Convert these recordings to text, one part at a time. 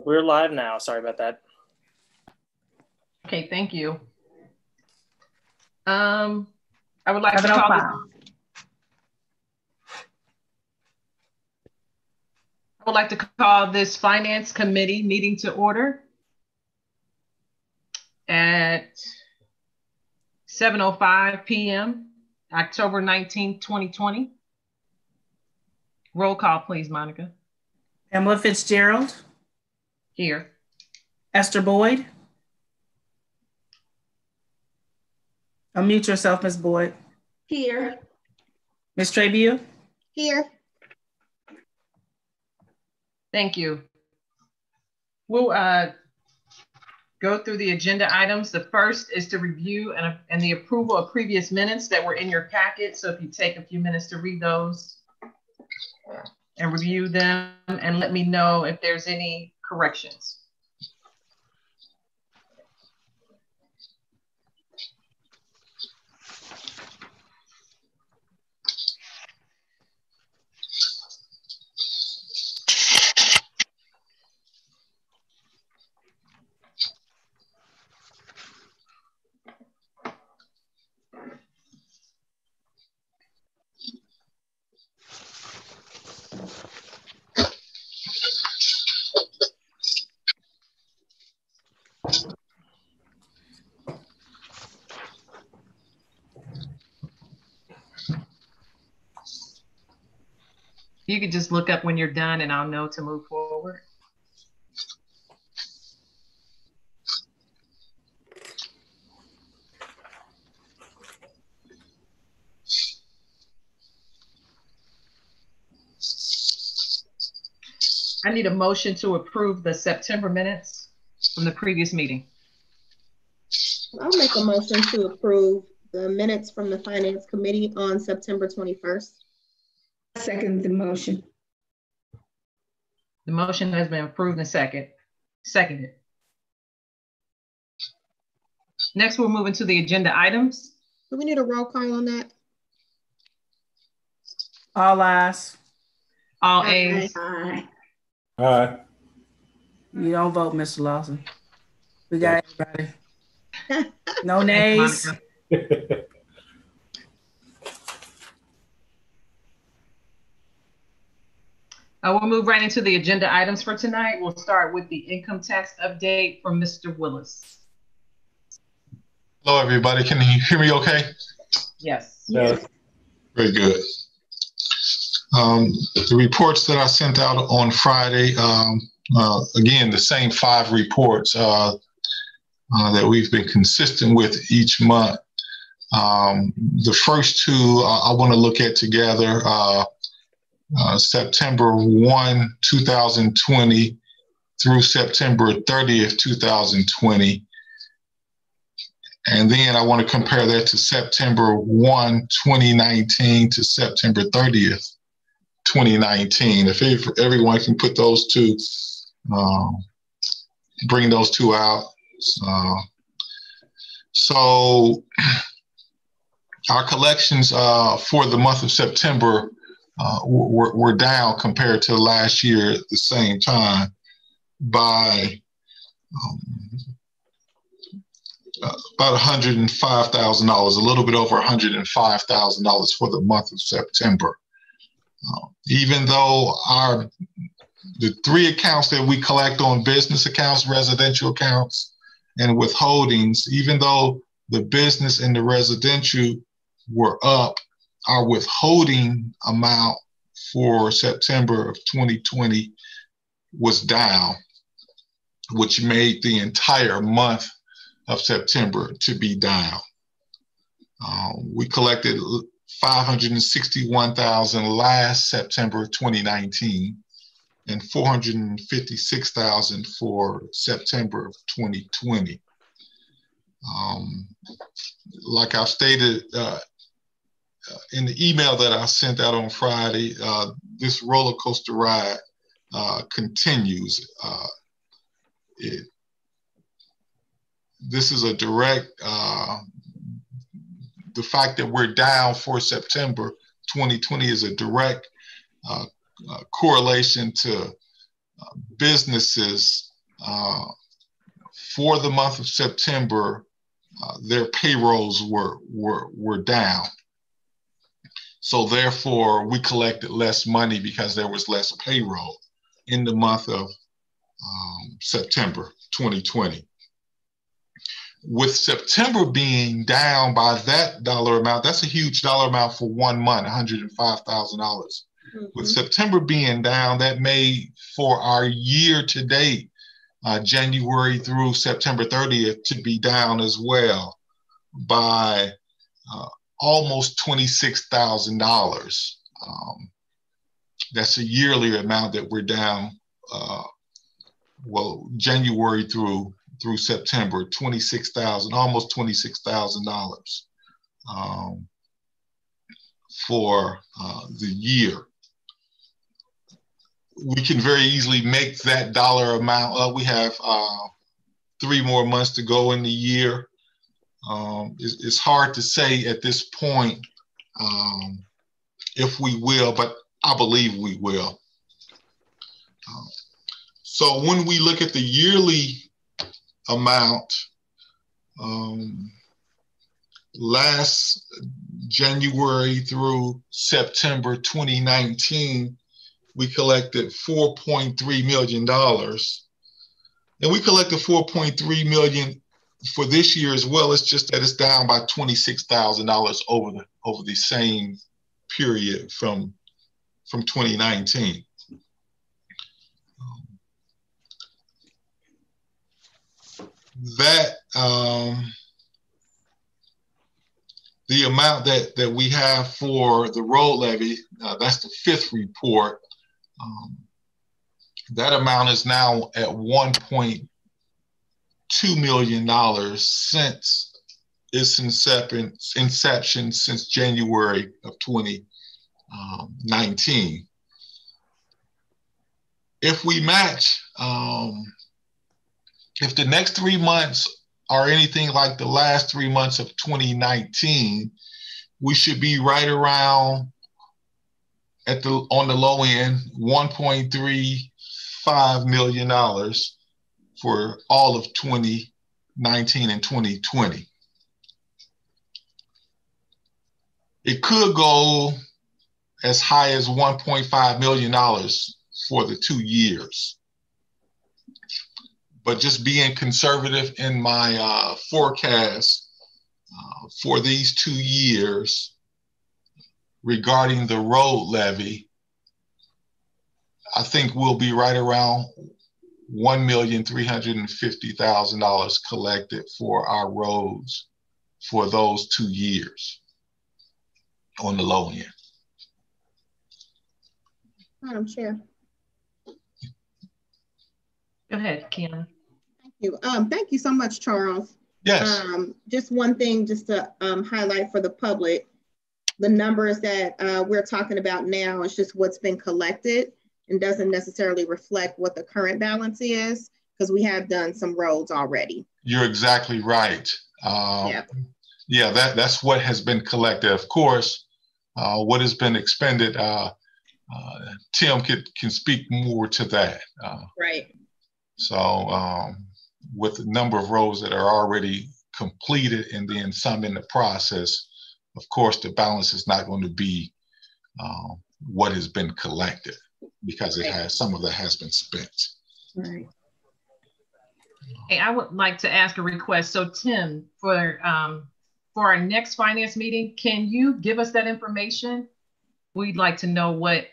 We're live now. Sorry about that. Okay, thank you. I would like to call this, I would like to call this Finance Committee meeting to order at 7:05 p.m., October 19th, 2020. Roll call, please, Monica. Pamela Fitzgerald. Here. Esther Boyd. Unmute yourself, Ms. Boyd. Here. Ms. Trabia. Here. Thank you. We'll go through the agenda items. The first is to review and the approval of previous minutes that were in your packet. So if you take a few minutes to read those and review them and let me know if there's any corrections. You could just look up when you're done and I'll know to move forward. I need a motion to approve the September minutes from the previous meeting. I'll make a motion to approve the minutes from the Finance Committee on September 21st. Second the motion. The motion has been approved and seconded. Next, we're moving to the agenda items. Do we need a roll call on that? All ayes. All ayes. Aye. Aye. You don't vote, Mr. Lawson. We got everybody. No nays. We'll move right into the agenda items for tonight. We'll start with the income tax update from Mr. Willis. Hello, everybody. Can you hear me okay? Yes. Yes. Very good. The reports that I sent out on Friday, again, the same 5 reports that we've been consistent with each month. The first 2 I want to look at together. September 1, 2020 through September 30th, 2020. And then I want to compare that to September 1, 2019 to September 30th, 2019. If everyone can put those 2, bring those 2 out. So our collections for the month of September were down compared to last year at the same time by about $105,000, a little bit over $105,000 for the month of September. Even though the 3 accounts that we collect on, business accounts, residential accounts, and withholdings, even though the business and the residential were up, our withholding amount for September of 2020 was down, which made the entire month of September to be down. We collected $561,000 last September 2019 and $456,000 for September of 2020. Like I stated in the email that I sent out on Friday, this roller coaster ride continues. This is a direct, the fact that we're down for September 2020 is a direct correlation to businesses for the month of September. Their payrolls were down. So therefore, we collected less money because there was less payroll in the month of September 2020. With September being down by that dollar amount, that's a huge dollar amount for 1 month, $105,000. With September being down, that made for our year to date, January through September 30th, to be down as well by almost $26,000. That's a yearly amount that we're down, January through September, $26,000, almost $26,000 for the year. We can very easily make that dollar amount. We have 3 more months to go in the year. It's hard to say at this point if we will, but I believe we will. So when we look at the yearly amount, last January through September 2019, we collected $4.3 million. And we collected $4.3 million for this year as well. It's just that it's down by $26,000 over the same period from 2019. That the amount that we have for the road levy, that's the 5th report. That amount is now at $1.2 million since its inception since January of 2019. If we match, if the next 3 months are anything like the last 3 months of 2019, we should be right around on the low end, $1.35 million for all of 2019 and 2020. It could go as high as $1.5 million for the 2 years. But just being conservative in my forecast for these 2 years regarding the road levy, I think we'll be right around $1,350,000 collected for our roads for those 2 years on the low end. Madam Chair. Go ahead, Kiana. Thank you. Thank you so much, Charles. Yes. Just one thing, just to highlight for the public, the numbers that we're talking about now is just what's been collected and doesn't necessarily reflect what the current balance is, because we have done some roads already. You're exactly right. Yeah, that's what has been collected. Of course, what has been expended, Tim can speak more to that. Right. So with the number of roads that are already completed and then some in the process, of course, the balance is not going to be what has been collected, because it has, some of that has been spent. Right. Hey, I would like to ask a request. So Tim, for our next finance meeting, can you give us that information? We'd like to know what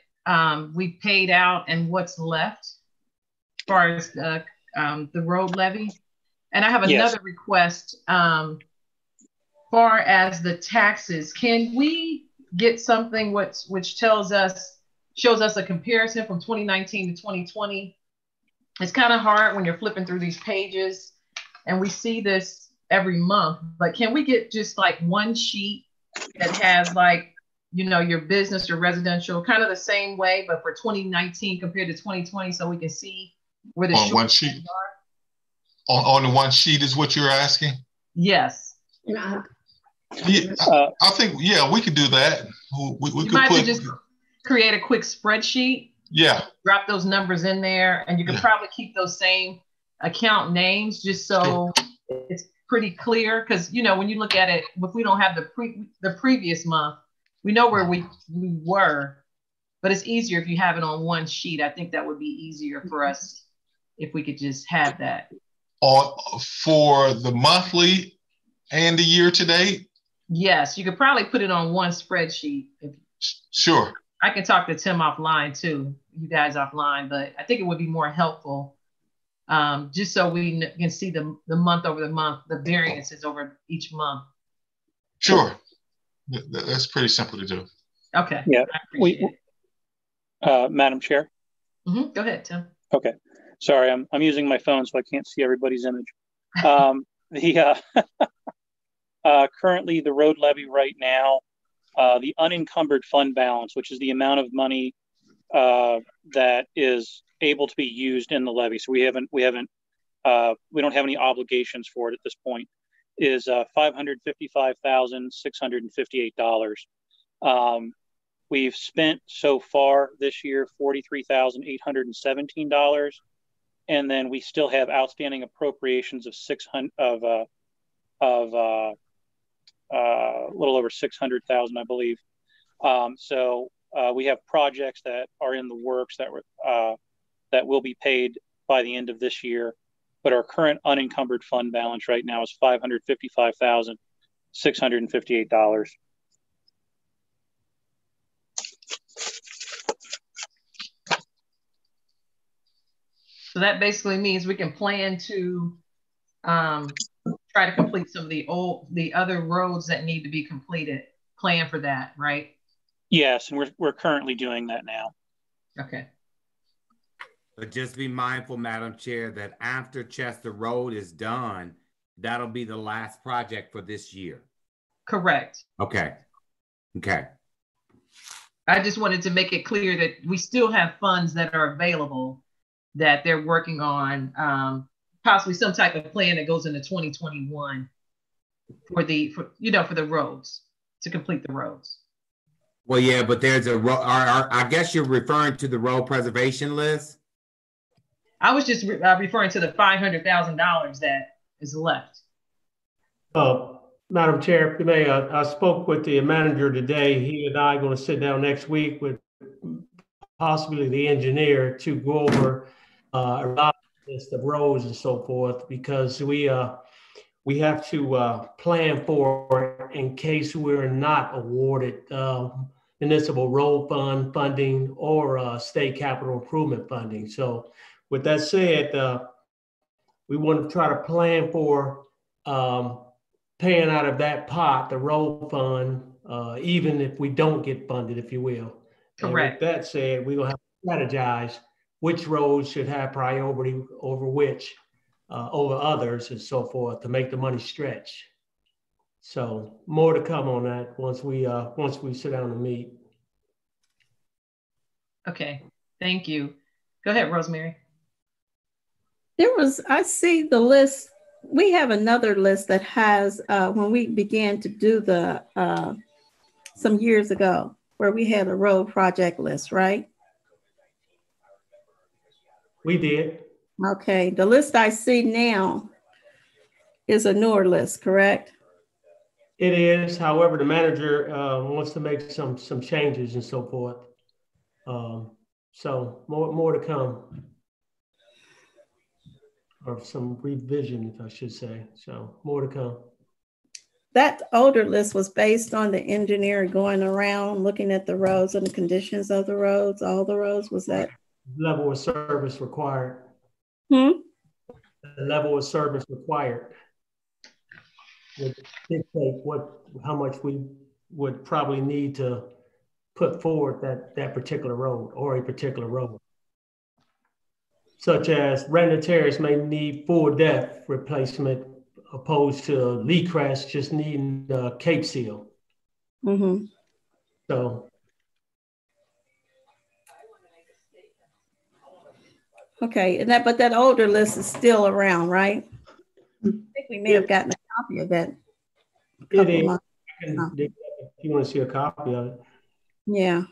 we paid out and what's left as far as the road levy. And I have another request. Far as the taxes, can we get something which shows us a comparison from 2019 to 2020? It's kind of hard when you're flipping through these pages and we see this every month, but can we get just like one sheet that has like you know, your business, your residential, kind of the same way, but for 2019 compared to 2020, so we can see where the on one sheet. On the one sheet is what you're asking? Yes. Yeah. Yeah, I think, yeah, we could do that. We You could might put, just create a quick spreadsheet, yeah, drop those numbers in there, and you can probably keep those same account names just so it's pretty clear. Because, you know, when you look at it, if we don't have the previous month, we know where we were, but it's easier if you have it on one sheet. I think that would be easier for us if we could just have that. For the monthly and the year to date? Yes, you could probably put it on one spreadsheet. Sure. I can talk to Tim offline too, you guys offline, but I think it would be more helpful just so we can see the month over the month, the variances over each month. Sure. That's pretty simple to do. Okay. Yeah. Madam Chair. Go ahead, Tim. Okay. Sorry, I'm using my phone, so I can't see everybody's image. Currently, the road levy right now, the unencumbered fund balance, which is the amount of money that is able to be used in the levy. So we don't have any obligations for it at this point. Is $555,658. We've spent so far this year $43,817, and then we still have outstanding appropriations of a little over 600,000, I believe. So we have projects that are in the works that will be paid by the end of this year. But our current unencumbered fund balance right now is $555,658. So that basically means we can plan to try to complete some of the other roads that need to be completed. Plan for that, right? Yes, and we're currently doing that now. Okay. But just be mindful, Madam Chair, that after Chester Road is done, that'll be the last project for this year. Correct. Okay. Okay. I just wanted to make it clear that we still have funds that are available that they're working on, possibly some type of plan that goes into 2021 for the roads, to complete the roads. Well, yeah, but there's I guess you're referring to the road preservation list. I was just referring to the $500,000 that is left. Madam Chair, if you may, I spoke with the manager today. He and I are going to sit down next week with possibly the engineer to go over a list of roads and so forth, because we have to plan for in case we're not awarded municipal road fund funding or state capital improvement funding. So with that said, we want to try to plan for paying out of that pot, the road fund, even if we don't get funded, if you will. Correct. And with that said, we're going to have to strategize which roads should have priority over which, over others and so forth, to make the money stretch. So more to come on that once we sit down and meet. Okay, thank you. Go ahead, Rosemary. I see the list. We have another list that has, when we began to do the, some years ago, where we had a road project list, right? We did. Okay, the list I see now is a newer list, correct? It is. However, the manager wants to make some changes and so forth. So more to come, or some revision, I should say. So more to come. That older list was based on the engineer going around looking at the roads and the conditions of the roads, all the roads. Was that level of service required? The level of service required would dictate how much we would probably need to put forward that particular road or a particular road. Such as Randall Terrace may need full depth replacement opposed to Lee Crest just needing Cape Seal. So. Okay, and but that older list is still around, right? I think we may have gotten a copy of that. It is. If you want to see a copy of it. Yeah.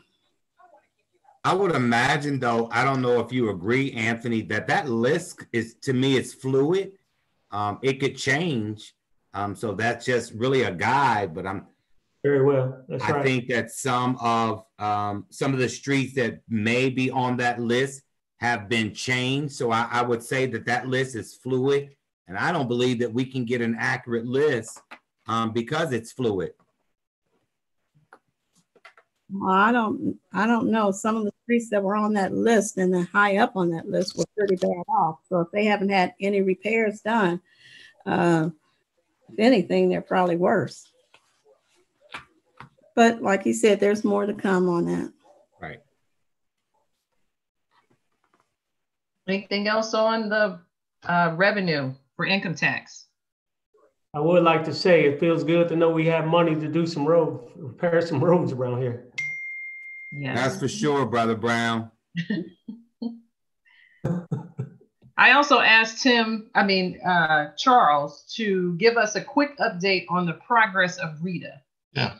I would imagine, though, I don't know if you agree, Anthony, that list is, to me, it's fluid. It could change. So that's just really a guide, but very well. That's right. I think that some of the streets that may be on that list have been changed. So I would say that list is fluid, and I don't believe that we can get an accurate list because it's fluid. Well, I don't know. Some of the streets that were on that list and then high up on that list were pretty bad off. So if they haven't had any repairs done, if anything, they're probably worse. But like he said, there's more to come on that. Right. Anything else on the revenue for income tax? I would like to say it feels good to know we have money to do some roads, repair some roads around here. Yeah, that's for sure, Brother Brown. I also asked Charles to give us a quick update on the progress of RETA. Yeah,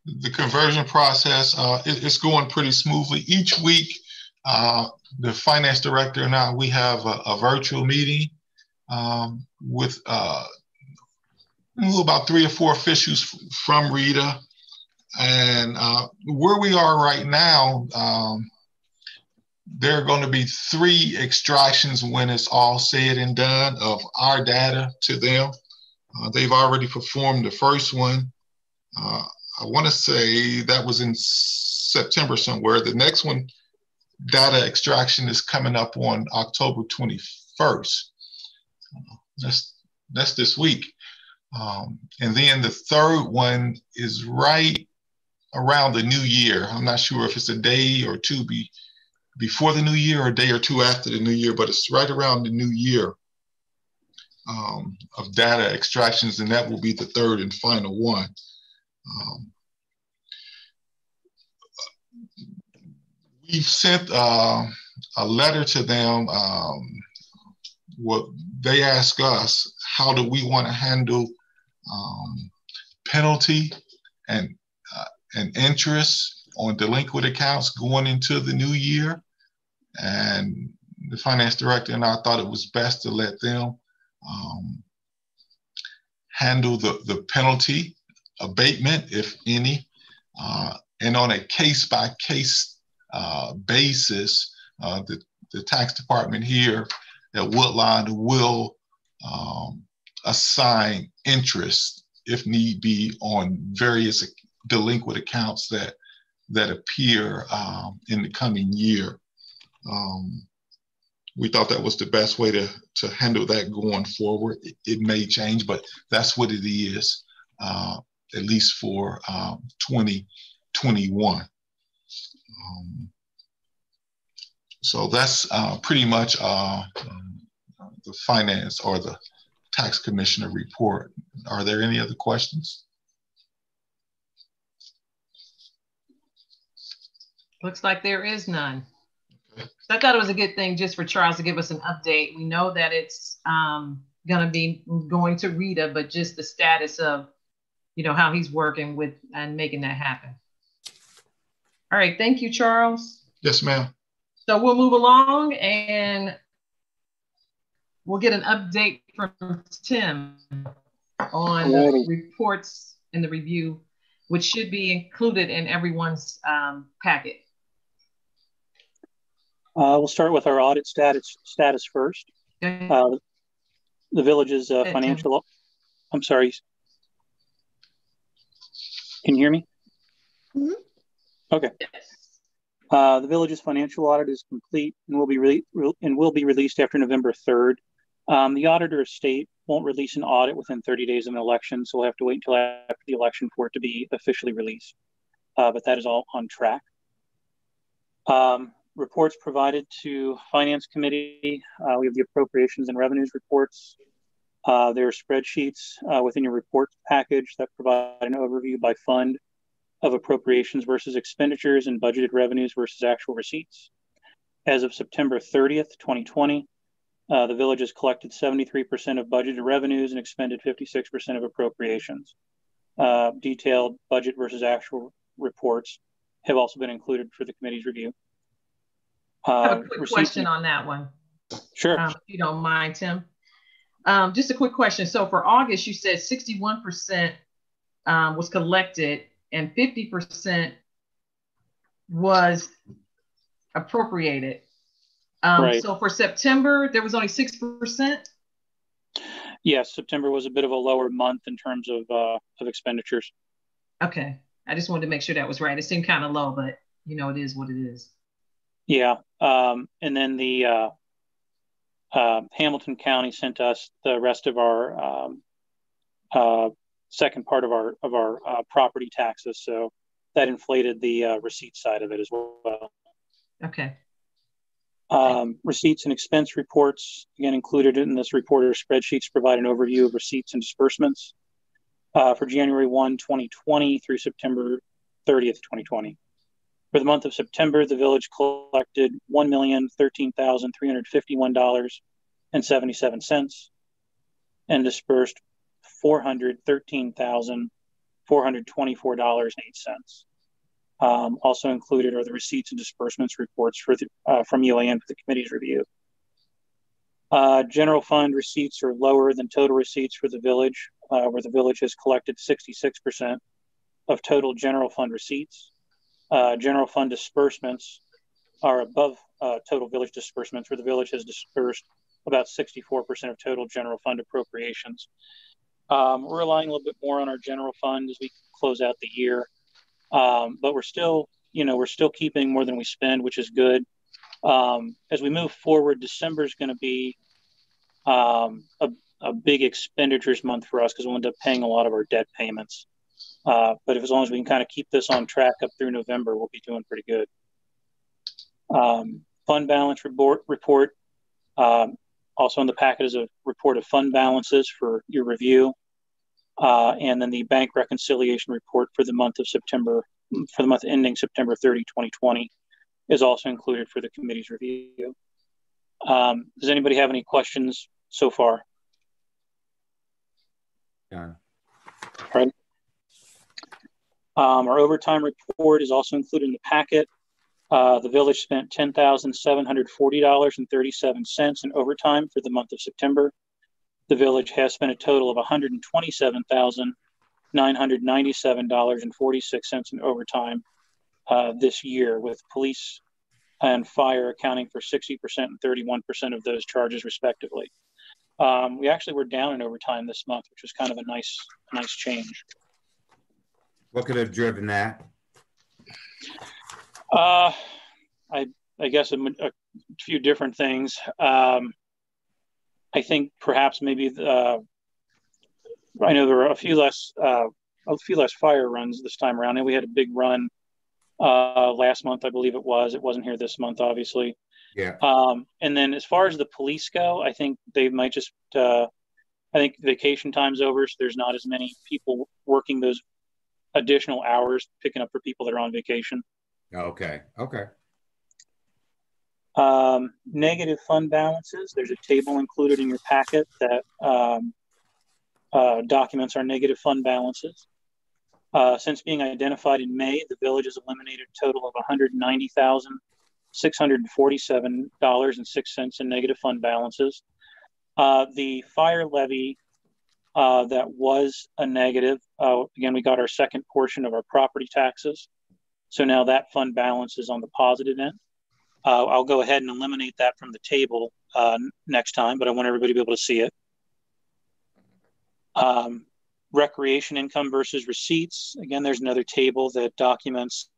the conversion process is going pretty smoothly. Each week, the finance director and I, we have a virtual meeting with about 3 or 4 officials from RETA. And where we are right now, there are going to be 3 extractions when it's all said and done of our data to them. They've already performed the first one. I want to say that was in September somewhere. The next one, data extraction, is coming up on October 21st. That's this week. And then the third one is right around the new year. I'm not sure if it's a day or 2 before the new year or a day or 2 after the new year, but it's right around the new year of data extractions, and that will be the third and final one. We've sent a letter to them. What they ask us, how do we want to handle penalty and interest on delinquent accounts going into the new year? And the finance director and I thought it was best to let them handle the penalty abatement, if any, and on a case-by-case basis, the tax department here at Woodlawn will assign interest, if need be, on various delinquent accounts that appear in the coming year. We thought that was the best way to handle that going forward. It may change, but that's what it is, at least for 2021. So that's pretty much the finance or the tax commissioner report. Are there any other questions? Looks like there is none. Okay. So I thought it was a good thing just for Charles to give us an update. We know that it's going to be going to RETA, but just the status of, how he's working with and making that happen. All right. Thank you, Charles. Yes, ma'am. So we'll move along and we'll get an update from Tim on the reports in the review, which should be included in everyone's packet. We'll start with our audit status first. The village's financial, I'm sorry. Can you hear me? Mm-hmm. Okay. The village's financial audit is complete and will be released after November 3rd. The auditor of state won't release an audit within 30 days of an election, so we'll have to wait until after the election for it to be officially released. But that is all on track. Reports provided to Finance Committee. We have the Appropriations and Revenues reports. There are spreadsheets within your report package that provide an overview by fund of appropriations versus expenditures and budgeted revenues versus actual receipts. As of September 30th, 2020, the village has collected 73% of budgeted revenues and expended 56% of appropriations. Detailed budget versus actual reports have also been included for the committee's review. I have a quick question on that one. Sure. If you don't mind, Tim. Just a quick question. So for August, you said 61% was collected and 50% was appropriated. Right. So for September, there was only 6%? Yes, September was a bit of a lower month in terms of expenditures. Okay. I just wanted to make sure that was right. It seemed kind of low, but you know, it is what it is. Yeah. And then the Hamilton County sent us the rest of our second part of our property taxes. So that inflated the receipt side of it as well. Okay. Receipts and expense reports, again, included in this report or spreadsheets provide an overview of receipts and disbursements for January 1, 2020 through September 30th, 2020. For the month of September, the village collected $1,013,351.77 and dispersed $413,424.08. Also included are the receipts and disbursements reports for from UAN for the committee's review. General fund receipts are lower than total receipts for the village, where the village has collected 66% of total general fund receipts. General fund disbursements are above total village disbursements, where the village has dispersed about 64% of total general fund appropriations. We're relying a little bit more on our general fund as we close out the year. But we're still keeping more than we spend, which is good. As we move forward, December is going to be a big expenditures month for us because we'll end up paying a lot of our debt payments. But as long as we can kind of keep this on track up through November, we'll be doing pretty good. Fund balance report. Also in the packet is a report of fund balances for your review. And then the bank reconciliation report for the month of September, for the month ending September 30, 2020, is also included for the committee's review. Does anybody have any questions so far? Yeah. Right. Our overtime report is also included in the packet. The village spent $10,740.37 in overtime for the month of September. The village has spent a total of $127,997.46 in overtime this year, with police and fire accounting for 60% and 31% of those charges, respectively. We actually were down in overtime this month, which was kind of a nice change. What could have driven that? I guess a few different things. I think perhaps maybe I know there were a few less fire runs this time around, and we had a big run last month, I believe it was. It wasn't here this month, obviously. Yeah. And then as far as the police go, I think they might just. I think vacation time's over, so there's not as many people working those additional hours, picking up for people that are on vacation. Okay. Okay. Negative fund balances. There's a table included in your packet that documents our negative fund balances. Since being identified in May, the village has eliminated a total of $190,647.06 in negative fund balances. The fire levy that was a negative, again, we got our second portion of our property taxes. So now that fund balance is on the positive end. I'll go ahead and eliminate that from the table next time, but I want everybody to be able to see it. Recreation income versus receipts. Again, there's another table that documents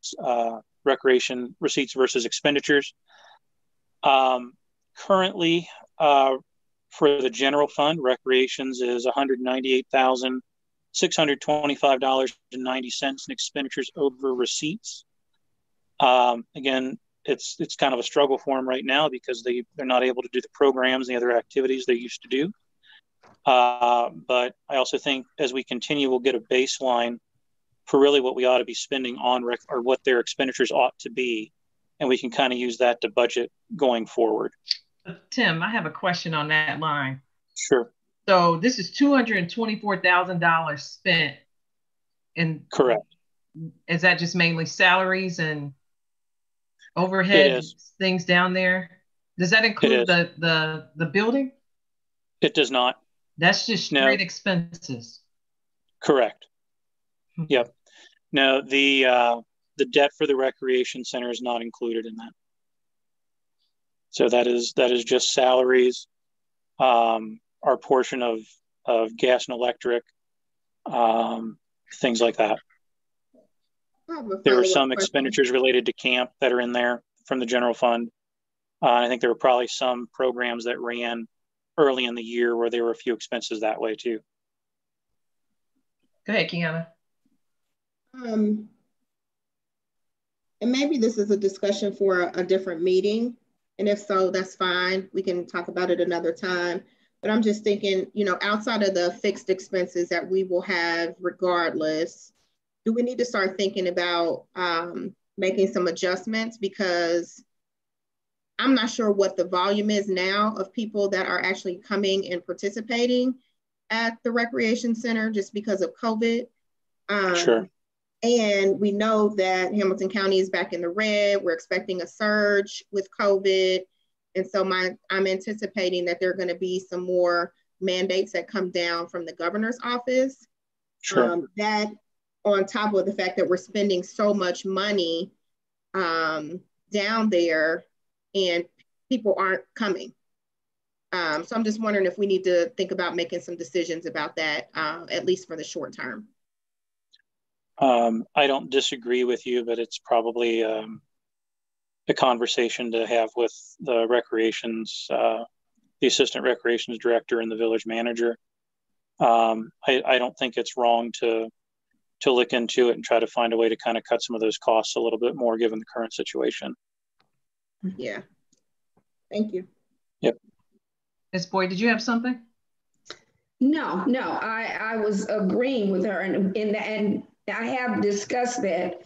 recreation receipts versus expenditures. Currently, for the general fund, recreations is $198,625.90 in expenditures over receipts. Again, it's kind of a struggle for them right now because they're not able to do the programs and the other activities they used to do. But I also think as we continue, we'll get a baseline really what we ought to be spending on or what their expenditures ought to be. And we can kind of use that to budget going forward. Tim, I have a question on that line. Sure. So this is $224,000 spent. Correct. Is that just mainly salaries and overhead things down there? Does that include the building? It does not. That's just straight expenses. Correct. Yep. No, the debt for the recreation center is not included in that. So that is just salaries, our portion of gas and electric, things like that. There were some expenditures related to camp that are in there from the general fund. I think there were probably some programs that ran early in the year where there were a few expenses that way too. Go ahead, Kiana. And maybe this is a discussion for a different meeting. And if so, that's fine. We can talk about it another time. But I'm just thinking, you know, outside of the fixed expenses that we will have regardless, do we need to start thinking about making some adjustments? Because I'm not sure what the volume is now of people that are actually coming and participating at the recreation center just because of COVID. Sure. And we know that Hamilton County is back in the red. We're expecting a surge with COVID. And so I'm anticipating that there are going to be some more mandates that come down from the governor's office. Sure. That on top of the fact that we're spending so much money down there and people aren't coming. So I'm just wondering if we need to think about making some decisions about that, at least for the short term. I don't disagree with you, but it's probably a conversation to have with the recreations, the assistant recreations director and the village manager. I don't think it's wrong to look into it and try to find a way to kind of cut some of those costs a little bit more given the current situation. Yeah. Thank you. Yep. Ms. Boyd, did you have something? No, I was agreeing with her and I have discussed that.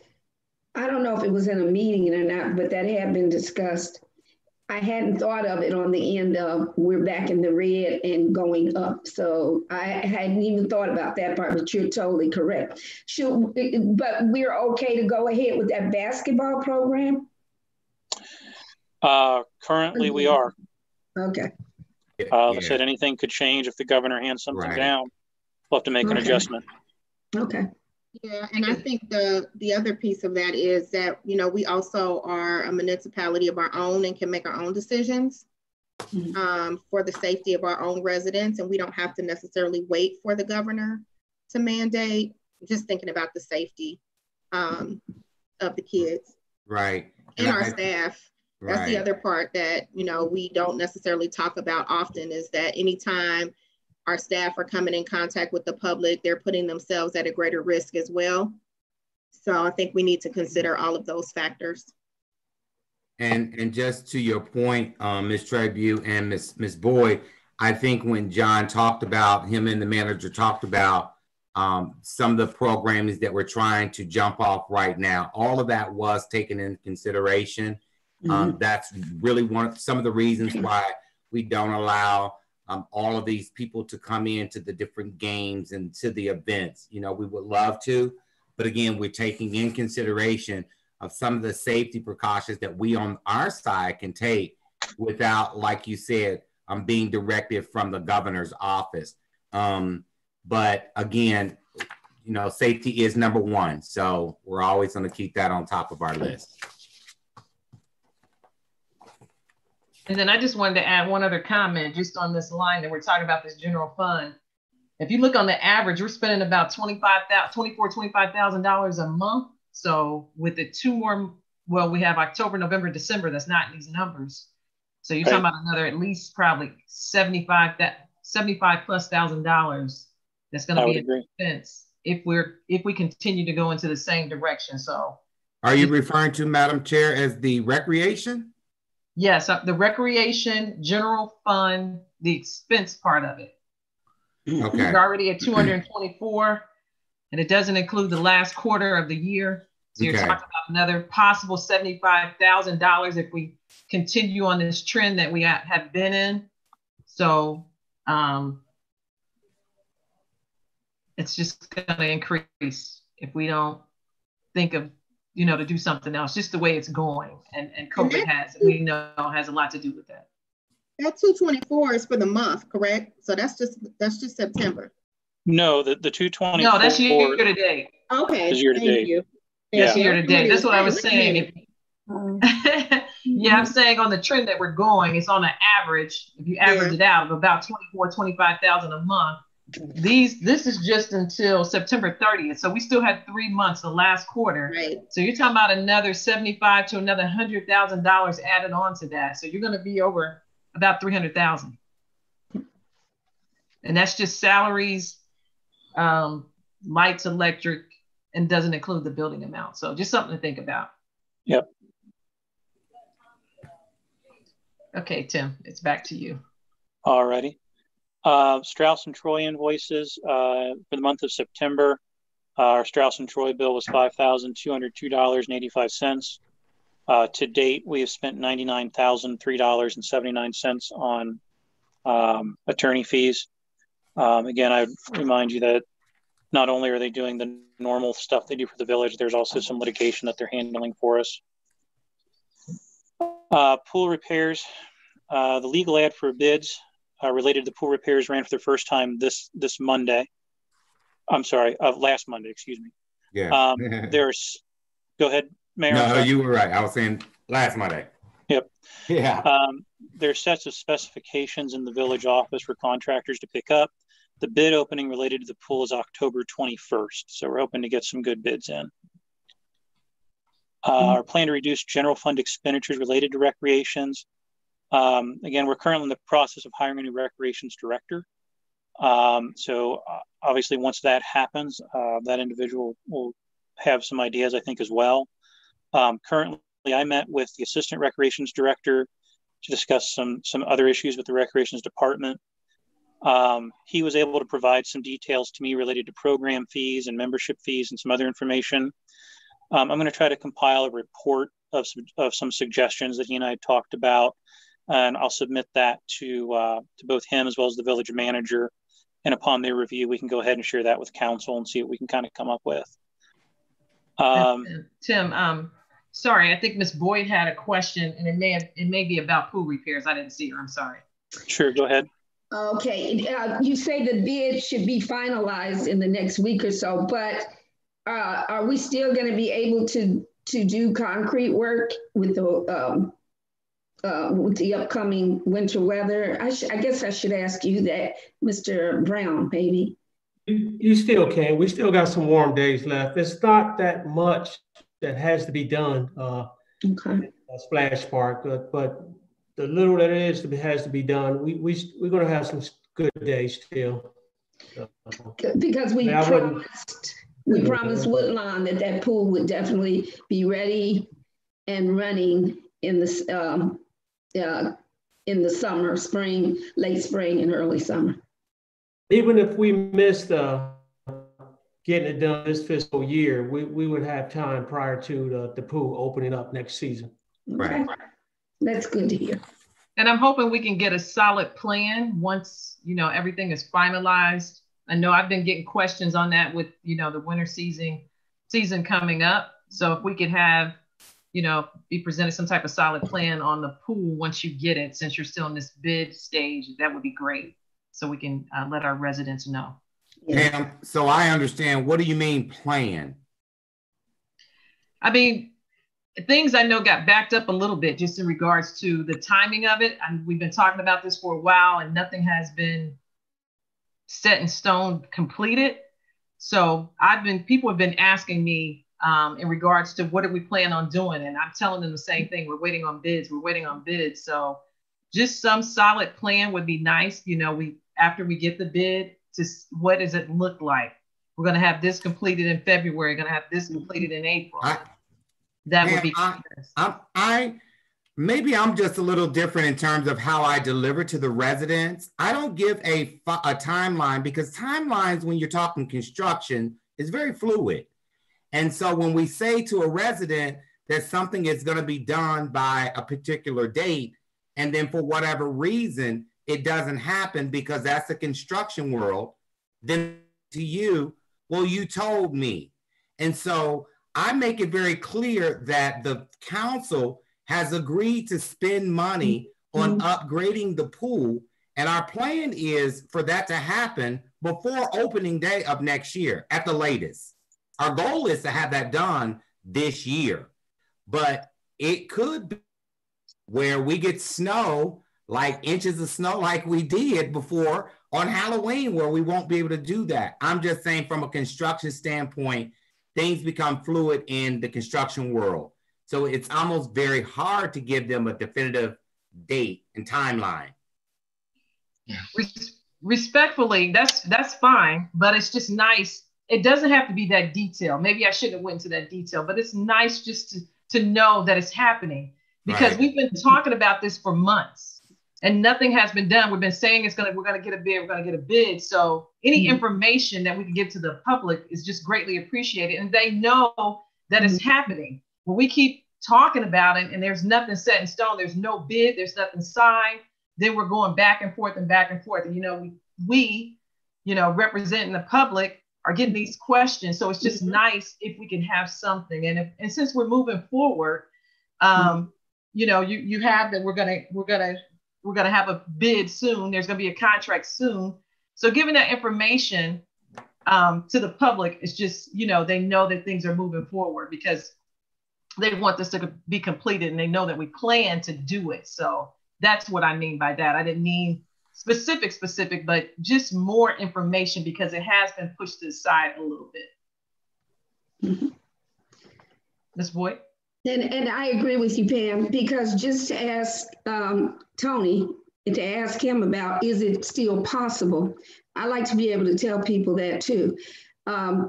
I don't know if it was in a meeting or not, but that had been discussed. I hadn't thought of it on the end of we're back in the red and going up. So I hadn't even thought about that part, but you're totally correct. But we're okay to go ahead with that basketball program? Currently we are. Okay. Like I said, anything could change if the governor hands something down. We'll have to make an adjustment. Okay. Yeah, and I think the other piece of that is that, you know, we also are a municipality of our own and can make our own decisions for the safety of our own residents. And we don't have to necessarily wait for the governor to mandate, just thinking about the safety of the kids. Right. And our staff. That's the other part that, you know, we don't necessarily talk about often is that anytime our staff are coming in contact with the public, they're putting themselves at a greater risk as well. So I think we need to consider all of those factors. And just to your point, Ms. Tribute and Ms. Boyd, I think when John talked about, him and the manager talked about some of the programs that we're trying to jump off right now, all of that was taken into consideration. That's really some of the reasons why we don't allow all of these people to come into the different games and to the events. You know, we would love to, but again, we're taking in consideration of some of the safety precautions that we on our side can take without, like you said, being directed from the governor's office. But again, you know, safety is number one. So we're always going to keep that on top of our list. And then I just wanted to add one other comment just on this line that we're talking about, this general fund. If you look on the average, we're spending about $25,000 a month. So with the two more, well, we have October, November, December, that's not in these numbers. So you're talking about another at least probably $75+ thousand that's going to be an expense if we continue to go into the same direction. So are you referring to, Madam Chair, as the recreation? Yes, the recreation general fund, the expense part of it. Okay. We're already at 224. and it doesn't include the last quarter of the year. So you're Okay. talking about another possible $75,000 if we continue on this trend that we have been in. So it's just going to increase if we don't think of, to do something else, just the way it's going. And COVID has a lot to do with that. That 224 is for the month, correct? So that's just September. No, the 224. No, that's year to date. Okay. Is year to date. Yes, year to date. That's what I was saying. Yeah, I'm saying on the trend that we're going, it's on an average. If you average it out of about 25,000 a month. This is just until September 30th. So we still had 3 months, the last quarter. Right. So you're talking about another $75,000 to another $100,000 added on to that. So you're going to be over about $300,000. And that's just salaries, lights, electric, and doesn't include the building amount. So just something to think about. Yep. Okay, Tim, it's back to you. All righty. Strauss and Troy invoices for the month of September. Our Strauss and Troy bill was $5,202.85. To date, we have spent $99,003.79 on attorney fees. Again, I would remind you that not only are they doing the normal stuff they do for the village, there's also some litigation that they're handling for us. Pool repairs. The legal ad for bids related to pool repairs ran for the first time this Monday. I'm sorry, last Monday, excuse me. Yeah. There's, go ahead, Mayor. No, you were right. I was saying last Monday. Yep. Yeah. There's sets of specifications in the village office for contractors to pick up. The bid opening related to the pool is October 21st. So we're hoping to get some good bids in. Our plan to reduce general fund expenditures related to recreations. Again, we're currently in the process of hiring a new recreations director. So obviously once that happens, that individual will have some ideas, I think, as well. Currently, I met with the assistant recreations director to discuss some other issues with the recreations department. He was able to provide some details to me related to program fees and membership fees and some other information. I'm going to try to compile a report of some suggestions that he and I had talked about, and I'll submit that to both him as well as the village manager. And upon their review, we can go ahead and share that with council and see what we can kind of come up with. Tim, sorry, I think Ms. Boyd had a question, and it may be about pool repairs. I didn't see her. I'm sorry. Sure, go ahead. Okay, you say the bid should be finalized in the next week or so, but are we still going to be able to do concrete work with the upcoming winter weather? I guess I should ask you that, Mr. Brown, maybe. You still can. We still got some warm days left. It's not that much that has to be done. Okay. Splash Park, but the little that it is has to be done. We're going to have some good days still. Because we promised Woodlawn that pool would definitely be ready and running in the summer, spring, late spring, and early summer. Even if we missed getting it done this fiscal year, we would have time prior to the pool opening up next season. Right. That's good to hear. And I'm hoping we can get a solid plan once, everything is finalized. I know I've been getting questions on that with, the winter season coming up. So if we could have, be presented some type of solid plan on the pool once you get it, since you're still in this bid stage, that would be great. So we can let our residents know. Pam, so I understand. What do you mean plan? I mean, things I know got backed up a little bit just in regards to the timing of it. And we've been talking about this for a while and nothing has been set in stone completed. So people have been asking me in regards to what do we plan on doing? And I'm telling them the same thing. We're waiting on bids. We're waiting on bids. So just some solid plan would be nice. After we get the bid, just what does it look like? We're going to have this completed in February. Going to have this completed in April. Would be. Maybe I'm just a little different in terms of how I deliver to the residents. I don't give a timeline, because timelines when you're talking construction It's very fluid. And so when we say to a resident that something is going to be done by a particular date, and then for whatever reason, it doesn't happen because that's the construction world, then to you, well, you told me. And so I make it very clear that the council has agreed to spend money on upgrading the pool. And our plan is for that to happen before opening day of next year at the latest. Our goal is to have that done this year, but it could be where we get snow, like inches of snow like we did before on Halloween, where we won't be able to do that. I'm just saying from a construction standpoint, things become fluid in the construction world. So it's almost very hard to give them a definitive date and timeline. Respectfully, that's fine, but it's just nice. It doesn't have to be that detailed. Maybe I shouldn't have went into that detail, but it's nice just to know that it's happening, because we've been talking about this for months and nothing has been done. We've been saying we're going to get a bid. So any information that we can give to the public is just greatly appreciated. And they know that it's happening. When we keep talking about it and there's nothing set in stone, there's no bid, there's nothing signed, then we're going back and forth and back and forth. And, we representing the public are getting these questions. So it's just nice if we can have something. And since we're moving forward, you have that we're gonna have a bid soon. There's gonna be a contract soon. So giving that information to the public is just, they know that things are moving forward because they want this to be completed and they know that we plan to do it. So that's what I mean by that. I didn't mean specific, but just more information because it has been pushed to the side a little bit. Ms. Boyd? And I agree with you, Pam, because just to ask Tony, and to ask him about, is it still possible? I like to be able to tell people that too,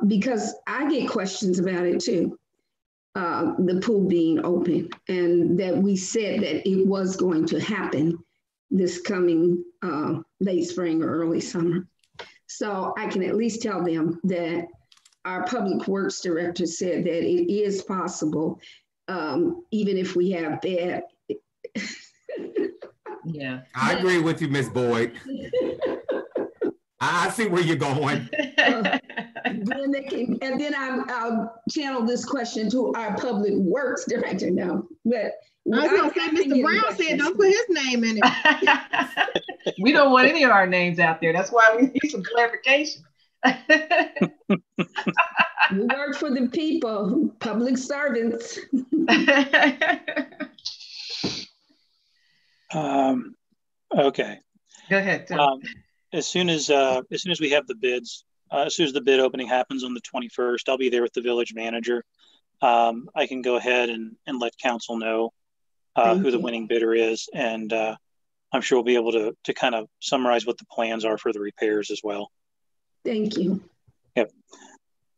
because I get questions about it too. The pool being open, and that we said that it was going to happen this coming late spring or early summer. So I can at least tell them that our public works director said that it is possible, even if we have bad. Yeah, I agree with you, Ms. Boyd. I see where you're going. Then they can, and then I'll channel this question to our public works director now. But I was gonna say, Mr. Brown said, don't put his name in it. We don't want any of our names out there. That's why we need some clarification. We work for the people, public servants. Okay. Go ahead, Tim. As soon as we have the bids, as soon as the bid opening happens on the 21st, I'll be there with the village manager. I can go ahead and let council know who the winning bidder is, and I'm sure we'll be able to kind of summarize what the plans are for the repairs as well. Thank you. Yep.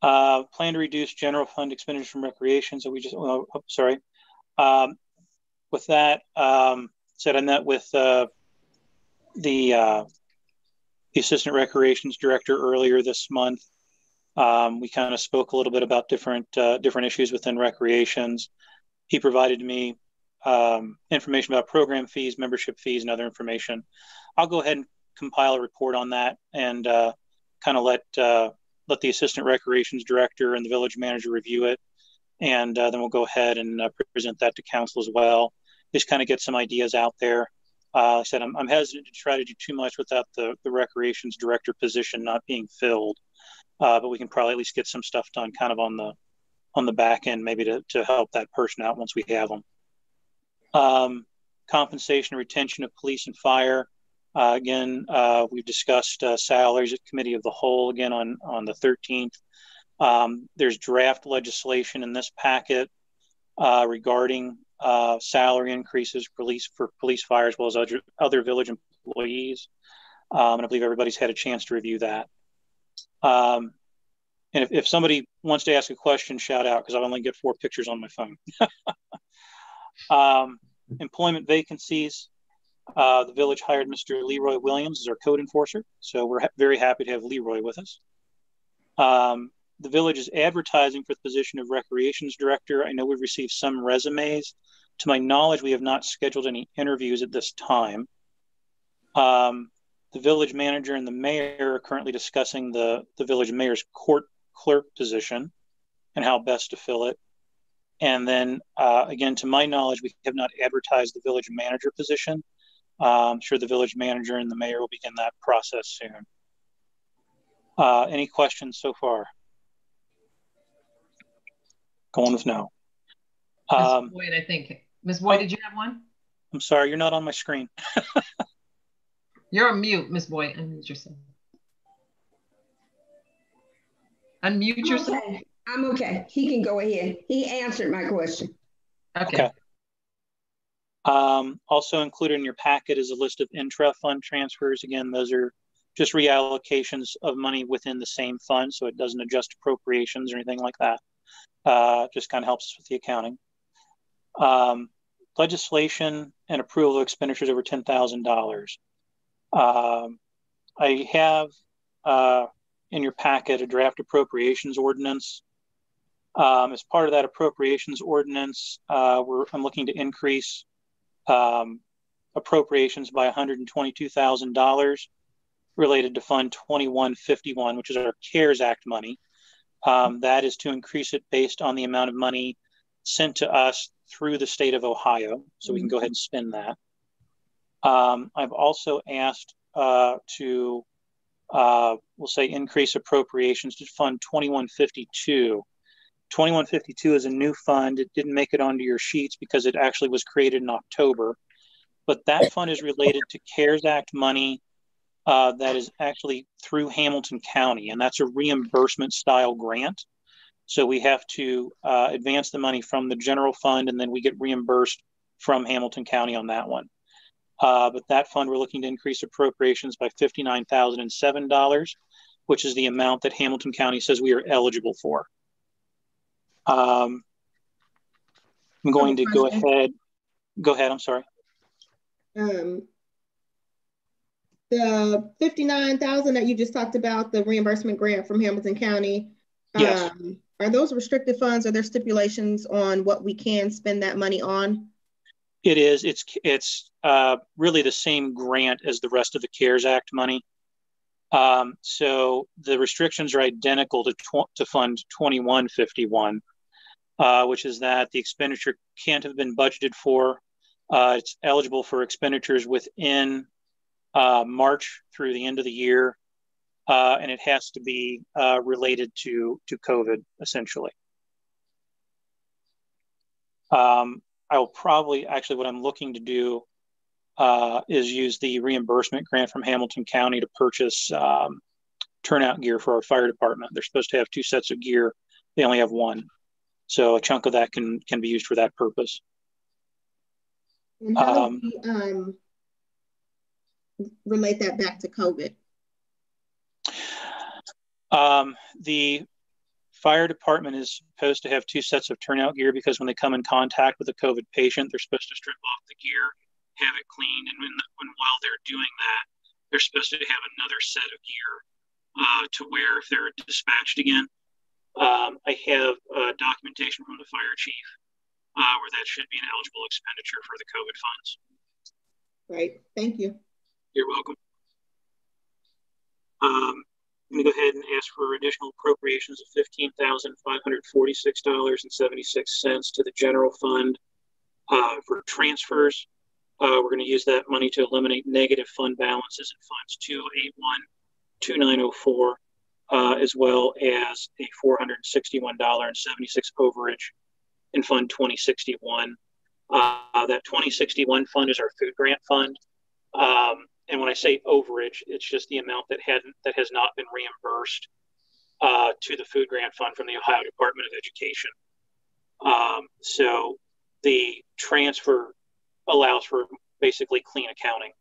Plan to reduce general fund expenditures from recreation. So we just, sorry. With that said, I met with the assistant recreations director earlier this month. We kind of spoke a little bit about different issues within recreations. He provided me information about program fees, membership fees, and other information. I'll go ahead and compile a report on that and kind of let the assistant recreations director and the village manager review it. And then we'll go ahead and present that to council as well. Just kind of get some ideas out there. Like I said, I'm hesitant to try to do too much without the recreations director position not being filled. But we can probably at least get some stuff done kind of on the back end, maybe to help that person out once we have them. Compensation and retention of police and fire. Again, we've discussed salaries at committee of the whole again on the 13th. There's draft legislation in this packet regarding salary increases for police fire as well as other village employees. And I believe everybody's had a chance to review that. And if somebody wants to ask a question, shout out, because I only get 4 pictures on my phone. Employment vacancies. The village hired Mr. Leroy Williams as our code enforcer. So we're very happy to have Leroy with us. The village is advertising for the position of Recreations Director. I know we've received some resumes. To my knowledge, we have not scheduled any interviews at this time. The village manager and the mayor are currently discussing the village mayor's court clerk position and how best to fill it. And then, again, to my knowledge, we have not advertised the village manager position. I'm sure the village manager and the mayor will begin that process soon. Any questions so far? Going with no. Ms. Boyd, I think. Ms. Boyd, did you have one? I'm sorry, you're not on my screen. You're on mute, Ms. Boyd. Unmute yourself. Unmute yourself. Okay. I'm okay. He can go ahead. He answered my question. Okay. Also included in your packet is a list of intra fund transfers. Again, those are just reallocations of money within the same fund, so it doesn't adjust appropriations or anything like that. Just kind of helps us with the accounting. Legislation and approval of expenditures over $10,000. I have in your packet a draft appropriations ordinance. As part of that appropriations ordinance, I'm looking to increase appropriations by $122,000 related to Fund 2151, which is our CARES Act money. That is to increase it based on the amount of money sent to us through the state of Ohio. So we can go ahead and spend that. I've also asked to, we'll say, increase appropriations to Fund 2152. 2152 is a new fund. It didn't make it onto your sheets because it actually was created in October. But that fund is related to CARES Act money that is actually through Hamilton County, and that's a reimbursement style grant. So we have to advance the money from the general fund, and then we get reimbursed from Hamilton County on that one. But that fund, we're looking to increase appropriations by $59,007, which is the amount that Hamilton County says we are eligible for. I'm going to go ahead. Go ahead, I'm sorry. The $59,000 that you just talked about, the reimbursement grant from Hamilton County, yes. Are those restricted funds? Are there stipulations on what we can spend that money on? It is. It's really the same grant as the rest of the CARES Act money. So the restrictions are identical to Fund 2151, which is that the expenditure can't have been budgeted for. It's eligible for expenditures within March through the end of the year, and it has to be related to COVID, essentially. I'll probably, actually what I'm looking to do is use the reimbursement grant from Hamilton County to purchase turnout gear for our fire department. They're supposed to have 2 sets of gear. They only have 1. So a chunk of that can be used for that purpose. And how do we relate that back to COVID? The fire department is supposed to have 2 sets of turnout gear because when they come in contact with a COVID patient, they're supposed to strip off the gear, have it cleaned, and while they're doing that, they're supposed to have another set of gear to wear if they're dispatched again. I have documentation from the fire chief where that should be an eligible expenditure for the COVID funds. Right, thank you. You're welcome. I'm going to go ahead and ask for additional appropriations of $15,546.76 to the general fund for transfers. We're going to use that money to eliminate negative fund balances in funds 281, 2904, as well as a $461.76 overage in Fund 2061. That 2061 fund is our food grant fund. And when I say overage, it's just the amount that has not been reimbursed to the food grant fund from the Ohio Department of Education. So the transfer allows for basically clean accounting.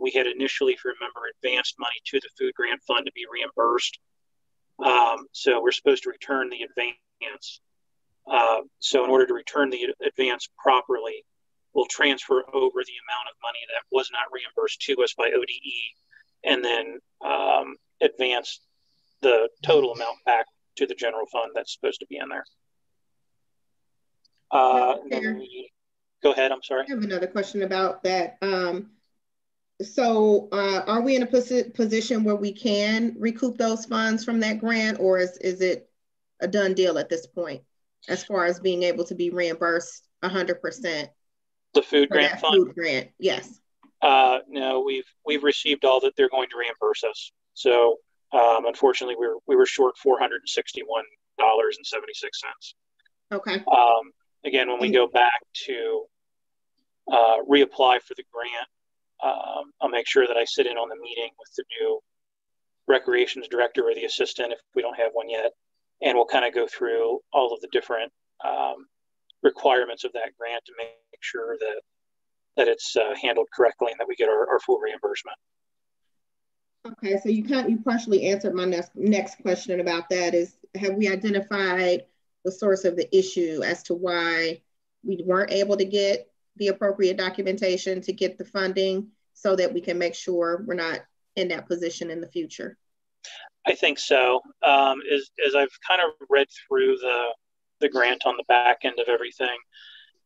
We had initially, if you remember, advanced money to the food grant fund to be reimbursed. So we're supposed to return the advance. So in order to return the advance properly, we'll transfer over the amount of money that was not reimbursed to us by ODE and then advance the total amount back to the general fund that's supposed to be in there. Go ahead, I'm sorry. I have another question about that. So are we in a position where we can recoup those funds from that grant, or is it a done deal at this point as far as being able to be reimbursed 100%? The food grant fund? Food grant, yes. No, we've received all that they're going to reimburse us. So unfortunately, we were short $461.76. Okay. Again, when we go back to reapply for the grant, I'll make sure that I sit in on the meeting with the new recreations director or the assistant if we don't have one yet, and we'll kind of go through all of the different requirements of that grant to make sure that it's handled correctly and that we get our full reimbursement. Okay, so you partially answered my next question about that. Is, have we identified the source of the issue as to why we weren't able to get the appropriate documentation to get the funding, so that we can make sure we're not in that position in the future? I think so. As I've kind of read through the grant on the back end of everything,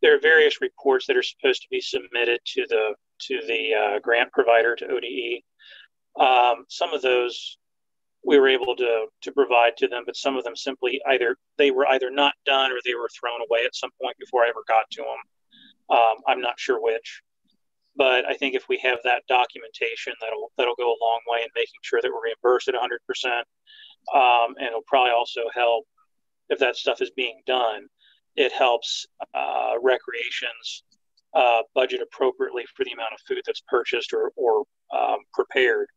there are various reports that are supposed to be submitted to the grant provider, to ODE. Some of those we were able to provide to them, but some of them simply they were either not done or they were thrown away at some point before I ever got to them. I'm not sure which, but I think if we have that documentation, that'll go a long way in making sure that we're reimbursed at 100%. And it'll probably also help if that stuff is being done. It helps recreations budget appropriately for the amount of food that's purchased or prepared,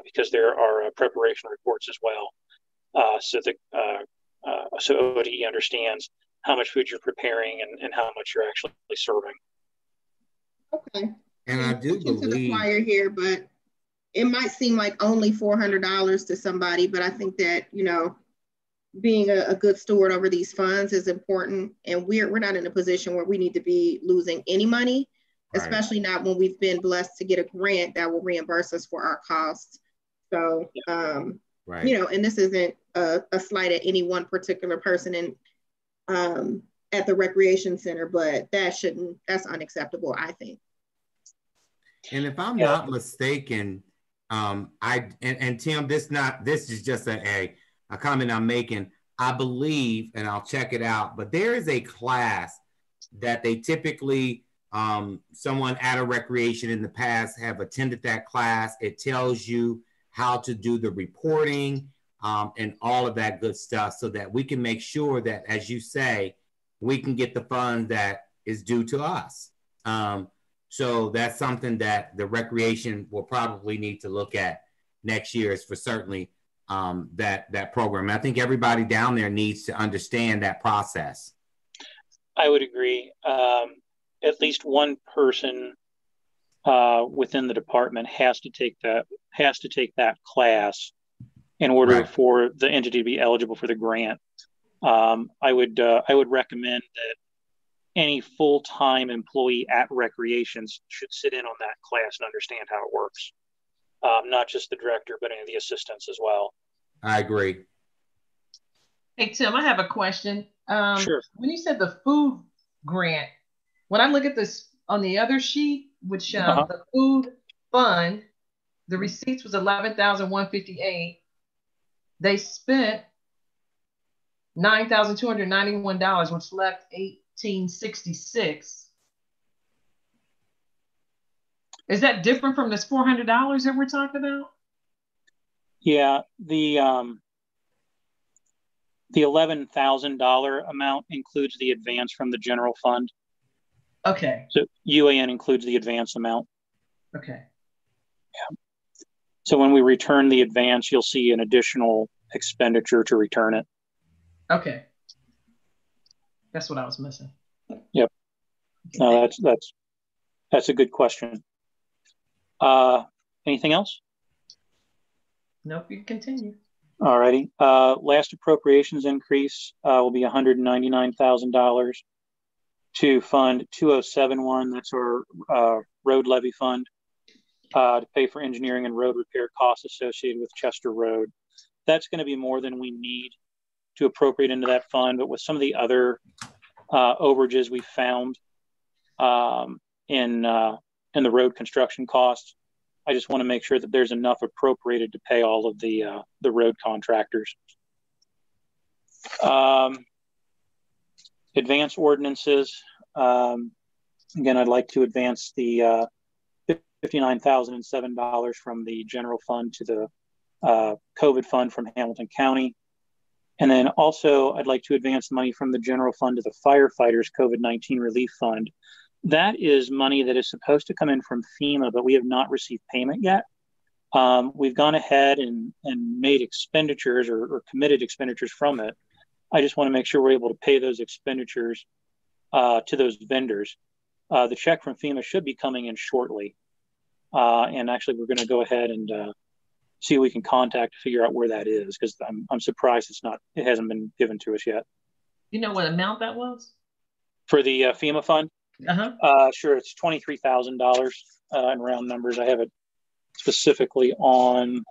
because there are preparation reports as well. So ODE understands how much food you're preparing and how much you're actually serving. Okay. And I do believe, to the choir here, but it might seem like only $400 to somebody, but I think that, you know, being a good steward over these funds is important, and we're not in a position where we need to be losing any money, right, especially not when we've been blessed to get a grant that will reimburse us for our costs. So, right, you know, and this isn't a slight at any one particular person in at the recreation center, but that's unacceptable, I think. And if I'm not mistaken, and Tim, this is just a comment I'm making. I believe, and I'll check it out, but there is a class that they typically, someone at a recreation in the past have attended that class. It tells you how to do the reporting and all of that good stuff, so that we can make sure that, as you say, we can get the fund that is due to us. So that's something that the recreation will probably need to look at next year, is for certainly that program. I think everybody down there needs to understand that process. I would agree. At least one person within the department has to take that class in order, right, for the entity to be eligible for the grant. I would recommend that any full-time employee at recreations should sit in on that class and understand how it works. Not just the director, but any of the assistants as well. I agree. Hey, Tim, I have a question. Sure. When you said the food grant, when I look at this on the other sheet, which the food fund, the receipts was $11,158. They spent $9,291, which left $1,866. Is that different from this $400 that we're talking about? Yeah, the $11,000 amount includes the advance from the general fund. Okay. So UAN includes the advance amount. Okay. Yeah. So when we return the advance, you'll see an additional expenditure to return it. Okay. That's what I was missing. Yep. No, that's a good question. Anything else? Nope, you can continue. All righty. Last appropriations increase will be $199,000 to fund 2071. That's our road levy fund to pay for engineering and road repair costs associated with Chester Road. That's going to be more than we need to appropriate into that fund, but with some of the other overages we found in the road construction costs, I just want to make sure that there's enough appropriated to pay all of the road contractors. Advance ordinances. Again, I'd like to advance the $59,007 from the general fund to the COVID fund from Hamilton County. And then also I'd like to advance money from the general fund to the firefighters COVID-19 relief fund. That is money that is supposed to come in from FEMA, but we have not received payment yet. We've gone ahead and made expenditures or committed expenditures from it. I just want to make sure we're able to pay those expenditures to those vendors. The check from FEMA should be coming in shortly. And actually, we're going to go ahead and see who we can contact to figure out where that is, because I'm surprised it hasn't been given to us yet. You know what amount that was? For the FEMA fund? Sure, it's $23,000 in round numbers. I have it specifically on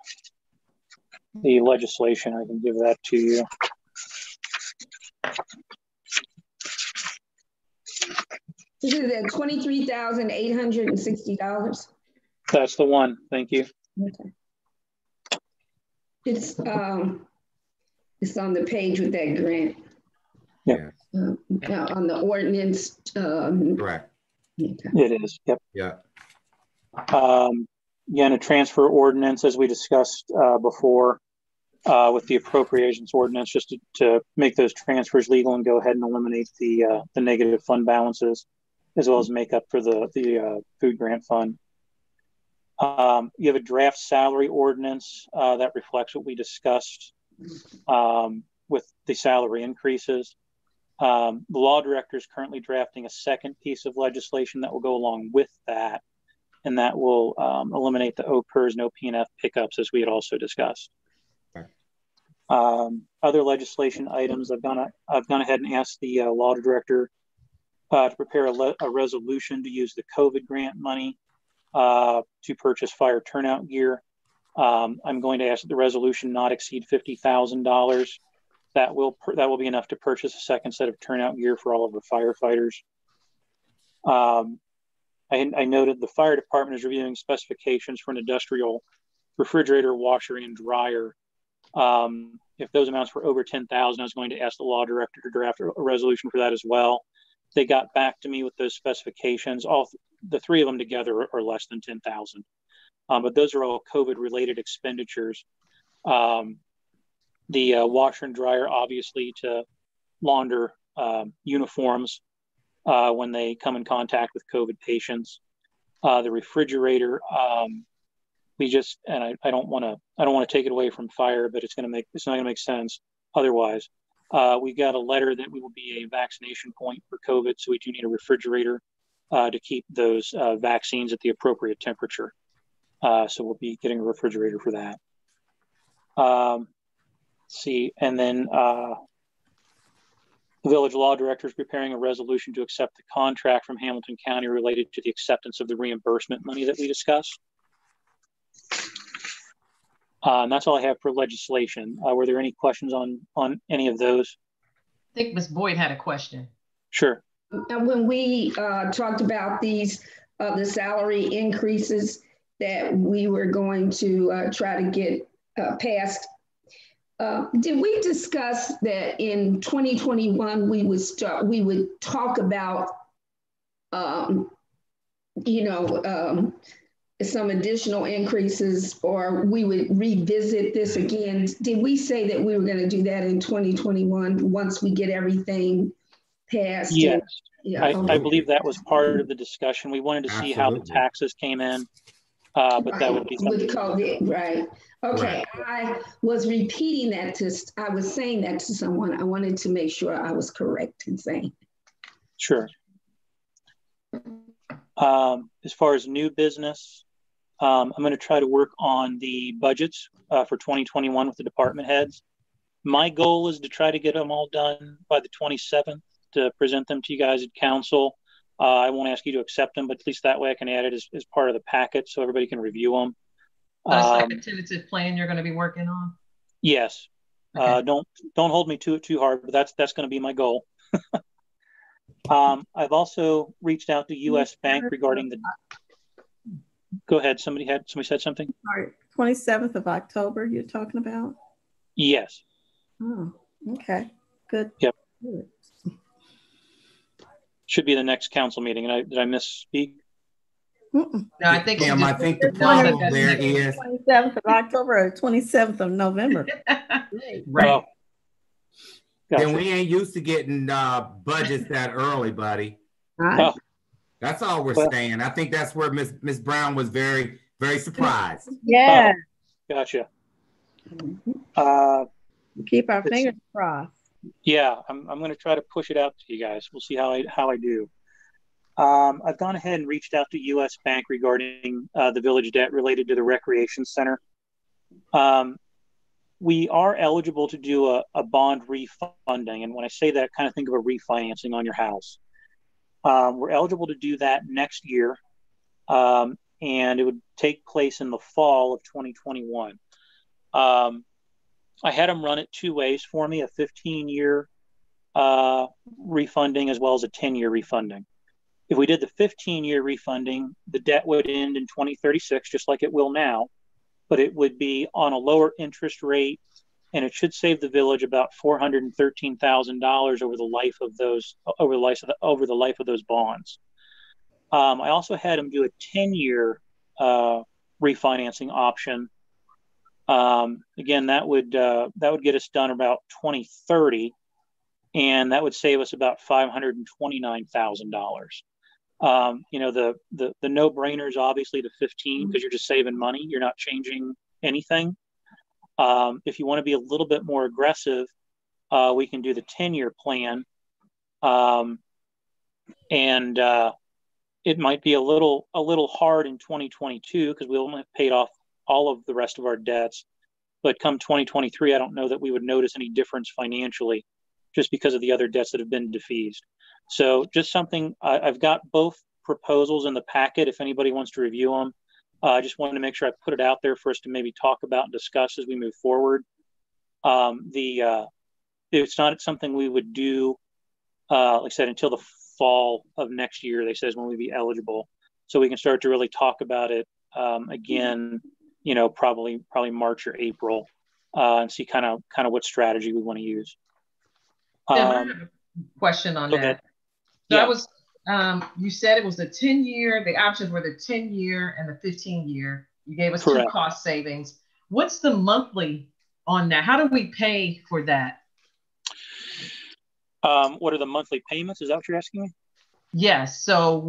the legislation. I can give that to you. This is at $23,860. That's the one. Thank you. Okay. It's on the page with that grant. Yeah. On the ordinance. Correct. Okay. It is. Yep. Yeah. Again, a transfer ordinance, as we discussed before, with the appropriations ordinance, just to make those transfers legal and go ahead and eliminate the negative fund balances, as well as make up for the food grant fund. You have a draft salary ordinance that reflects what we discussed with the salary increases. The law director is currently drafting a second piece of legislation that will go along with that, and that will eliminate the OPERS and OP&F pickups, as we had also discussed. Other legislation items, I've gone ahead and asked the law director to prepare a resolution to use the COVID grant money to purchase fire turnout gear. I'm going to ask that the resolution not exceed $50,000. That will be enough to purchase a second set of turnout gear for all of our firefighters. I noted the fire department is reviewing specifications for an industrial refrigerator, washer, and dryer. If those amounts were over $10,000, I was going to ask the law director to draft a resolution for that as well. They got back to me with those specifications. All the three of them together are less than $10,000, but those are all COVID-related expenditures. The washer and dryer, obviously, to launder uniforms when they come in contact with COVID patients. The refrigerator, I don't want to take it away from fire, but it's not going to make sense otherwise. We got a letter that we will be a vaccination point for COVID, so we do need a refrigerator to keep those vaccines at the appropriate temperature. So we'll be getting a refrigerator for that. And then the village law director is preparing a resolution to accept the contract from Hamilton County related to the acceptance of the reimbursement money that we discussed. And that's all I have for legislation. Were there any questions on any of those? I think Ms. Boyd had a question. Sure. When we talked about the salary increases that we were going to try to get passed, did we discuss that in 2021 we would talk about some additional increases, or we would revisit this again? Did we say that we were going to do that in 2021 once we get everything passed? Yes. Yeah, I believe that was part of the discussion. We wanted to see how the taxes came in, but that would be something. With COVID, right. Okay, right. I was repeating that I was saying that to someone. I wanted to make sure I was correct in saying. Sure. As far as new business, I'm going to try to work on the budgets for 2021 with the department heads. My goal is to try to get them all done by the 27th to present them to you guys at council. I won't ask you to accept them, but at least that way I can add it as part of the packet so everybody can review them. It's like a tentative plan you're going to be working on? Yes. Okay. Don't hold me to it too hard, but that's going to be my goal. I've also reached out to U.S. Bank regarding the. Go ahead. Somebody said something. Sorry, 27th of October. You're talking about? Yes. Oh, okay. Good. Yep. Good. Should be the next council meeting. Did I misspeak? No, I think Kim, I think the problem there is 27th of October or 27th of November. Right. Oh, gotcha. Then we ain't used to getting budgets that early, buddy. Oh, That's all we're saying. I think that's where Miss Brown was very, very surprised. Yeah. oh, gotcha. Keep our fingers crossed. Yeah, I'm going to try to push it out to you guys. We'll see how I do. I've gone ahead and reached out to U.S. Bank regarding the village debt related to the recreation center. We are eligible to do a bond refunding, and when I say that, kind of think of a refinancing on your house. We're eligible to do that next year, and it would take place in the fall of 2021. I had them run it two ways for me, a 15-year refunding as well as a 10-year refunding. If we did the 15-year refunding, the debt would end in 2036, just like it will now, but it would be on a lower interest rate, and it should save the village about $413,000 over the life of those bonds. I also had them do a 10-year refinancing option. Again, that would get us done about 2030, and that would save us about $529,000. The no-brainer is obviously the 15 because you're just saving money. You're not changing anything. If you want to be a little bit more aggressive, we can do the 10-year plan. And it might be a little hard in 2022 because we only have paid off all of the rest of our debts. But come 2023, I don't know that we would notice any difference financially just because of the other debts that have been defeased. So just something, I've got both proposals in the packet if anybody wants to review them. I just wanted to make sure I put it out there for us to maybe talk about and discuss as we move forward. It's not something we would do, like I said, until the fall of next year, they says when we'd be eligible. So we can start to really talk about it again, probably March or April, and see kind of what strategy we want to use. I have a question on that. So yeah. You said it was the 10-year, the options were the 10-year and the 15-year. You gave us Correct. 2 cost savings. What's the monthly on that? How do we pay for that? What are the monthly payments? Is that what you're asking me? Yes. So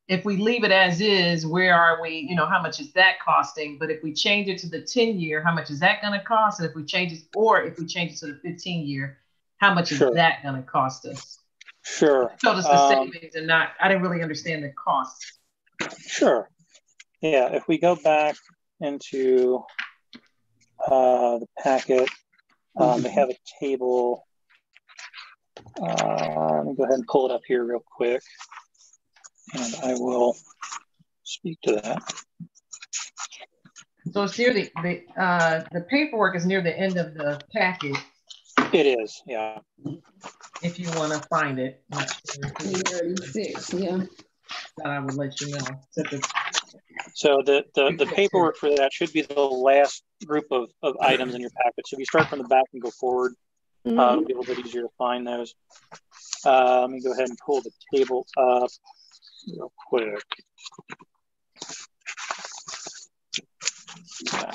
if we leave it as is, where are we, how much is that costing? But if we change it to the 10-year, how much is that going to cost? And if we change it to the 15-year, how much is that going to cost us? Sure. You told us the savings and I didn't really understand the costs. Sure. Yeah. If we go back into the packet, they have a table. Let me go ahead and pull it up here real quick, and I will speak to that. So it's near the paperwork is near the end of the packet. It is, yeah. If you want to find it. 36, yeah. I would let you know. So the paperwork for that should be the last group of items in your packet. So if you start from the back and go forward, it'll be a little bit easier to find those. Let me go ahead and pull the table up real quick. Yeah.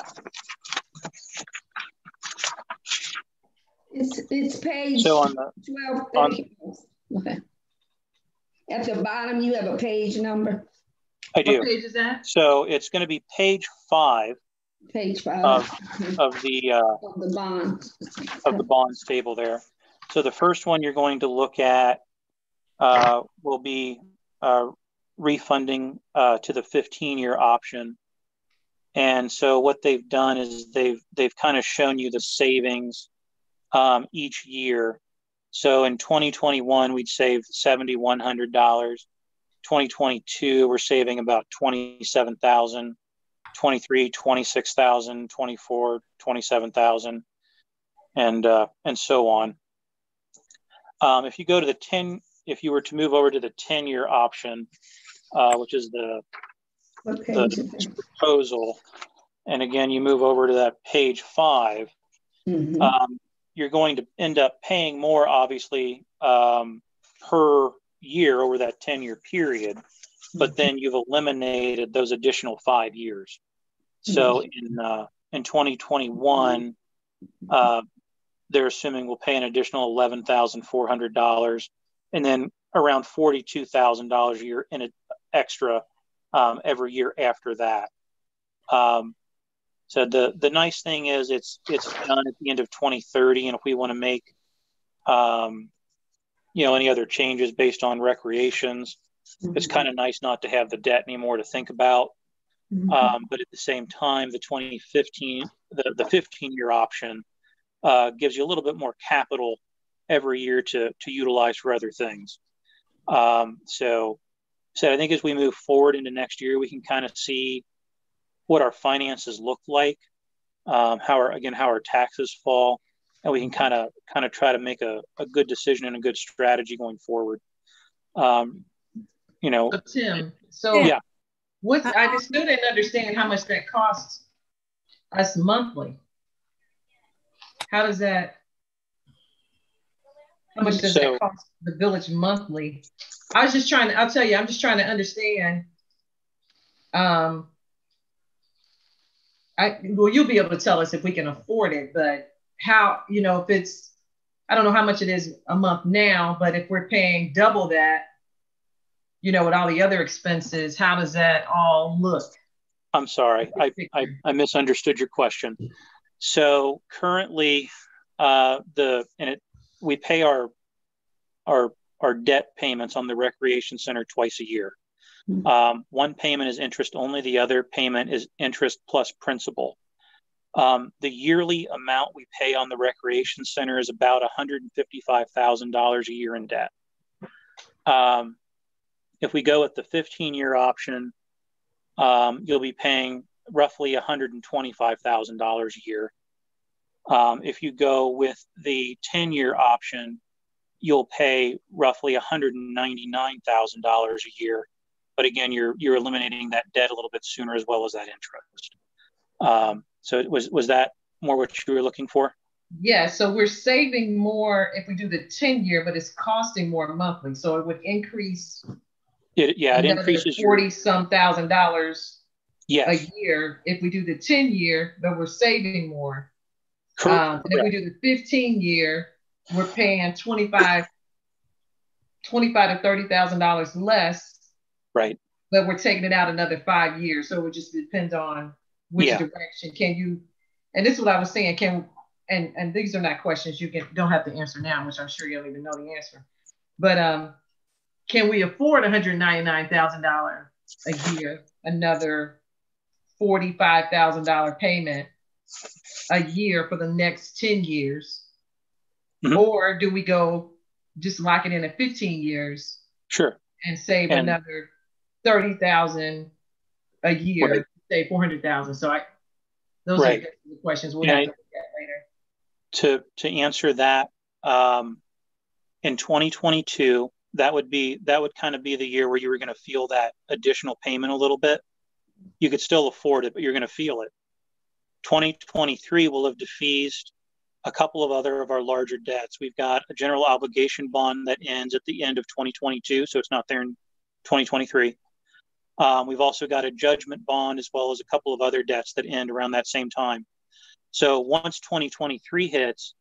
It's page so on the 12. Okay. At the bottom, you have a page number. I do. What page is that? So it's going to be page 5. Page 5 of the bonds. Of the bonds table there. So the first one you're going to look at will be refunding to the 15-year option. And so what they've done is they've kind of shown you the savings each year. So in 2021, we'd save $7,100. 2022, we're saving about $27,000. 23, $26,000. 24, $27,000. and so on. If you go to if you were to move over to the 10-year option, which is the proposal, and again, you move over to that page 5, you're going to end up paying more, obviously, per year over that 10-year period, but then you've eliminated those additional 5 years. So in 2021, they're assuming we'll pay an additional $11,400, and then around $42,000 a year in extra every year after that. So the nice thing is it's done at the end of 2030, and if we want to make any other changes based on recreations, it's kind of nice not to have the debt anymore to think about. But at the same time, the 15-year option gives you a little bit more capital every year to utilize for other things. So I think as we move forward into next year, we can kind of see what our finances look like, how our taxes fall, and we can kind of try to make a good decision and a good strategy going forward. So Tim, yeah. I still didn't understand how much that costs us monthly. How much does that cost the village monthly? I'm just trying to understand. You'll be able to tell us if we can afford it, but how, if it's, I don't know how much it is a month now, but if we're paying double that, with all the other expenses, how does that all look? I'm sorry, I misunderstood your question. So currently, we pay our debt payments on the recreation center twice a year. One payment is interest only. The other payment is interest plus principal. The yearly amount we pay on the recreation center is about $155,000 a year in debt. If we go with the 15-year option, you'll be paying roughly $125,000 a year. If you go with the 10-year option, you'll pay roughly $199,000 a year. But again, you're eliminating that debt a little bit sooner as well as that interest. So was that more what you were looking for? Yeah, so we're saving more if we do the 10-year, but it's costing more monthly. So it would increase. It increases $40-some thousand a year if we do the 10-year, but we're saving more. And if we do the 15-year, we're paying $25,000 to $30,000 less. Right. But we're taking it out another 5 years. So it would just depend on which direction can you, and this is what I was saying, and these are not questions you don't have to answer now, which I'm sure you don't even know the answer. But can we afford $199,000 a year, another $45,000 payment a year for the next 10 years? Or do we go just lock it in at 15 years? Sure. And save another $30,000 a year, say $400,000. So those are the questions we'll have to look at later. To answer that, in 2022, that would kind of be the year where you were going to feel that additional payment a little bit. You could still afford it, but you're going to feel it. 2023 will have defeased a couple of other of our larger debts. We've got a general obligation bond that ends at the end of 2022, so it's not there in 2023. We've also got a judgment bond as well as a couple of other debts that end around that same time. So once 2023 hits,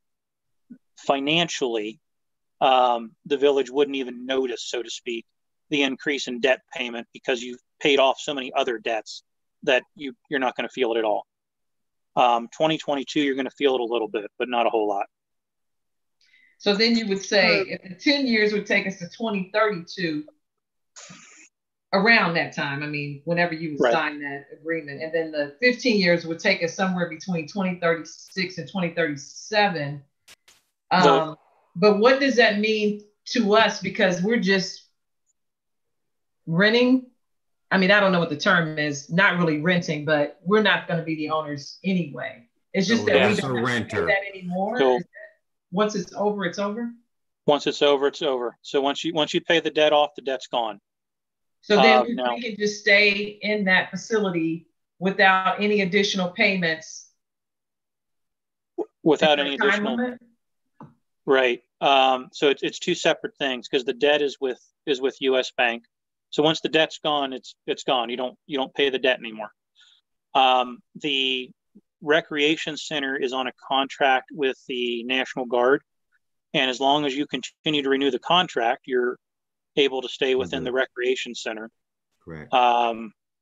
financially, the village wouldn't even notice, so to speak, the increase in debt payment because you've paid off so many other debts that you're not going to feel it at all. 2022, you're going to feel it a little bit, but not a whole lot. So then you would say if the 10 years would take us to 2032, around that time, I mean, whenever you would sign that agreement, and then the 15 years would take us somewhere between 2036 and 2037. But what does that mean to us? Because we're just renting. I mean, I don't know what the term is, not really renting, but we're not going to be the owners anyway. It's just So that we that's don't a have to pay renter. that anymore. So- Once it's over, it's over. Once it's over, it's over. So once you pay the debt off, the debt's gone. So then No. we can just stay in that facility without any additional payments. Without Is there any a time additional, limit? right. So it's two separate things because the debt is with US Bank. So once the debt's gone, it's gone. You don't pay the debt anymore. The recreation center is on a contract with the National Guard. And as long as you continue to renew the contract, you're able to stay within the recreation center. Correct.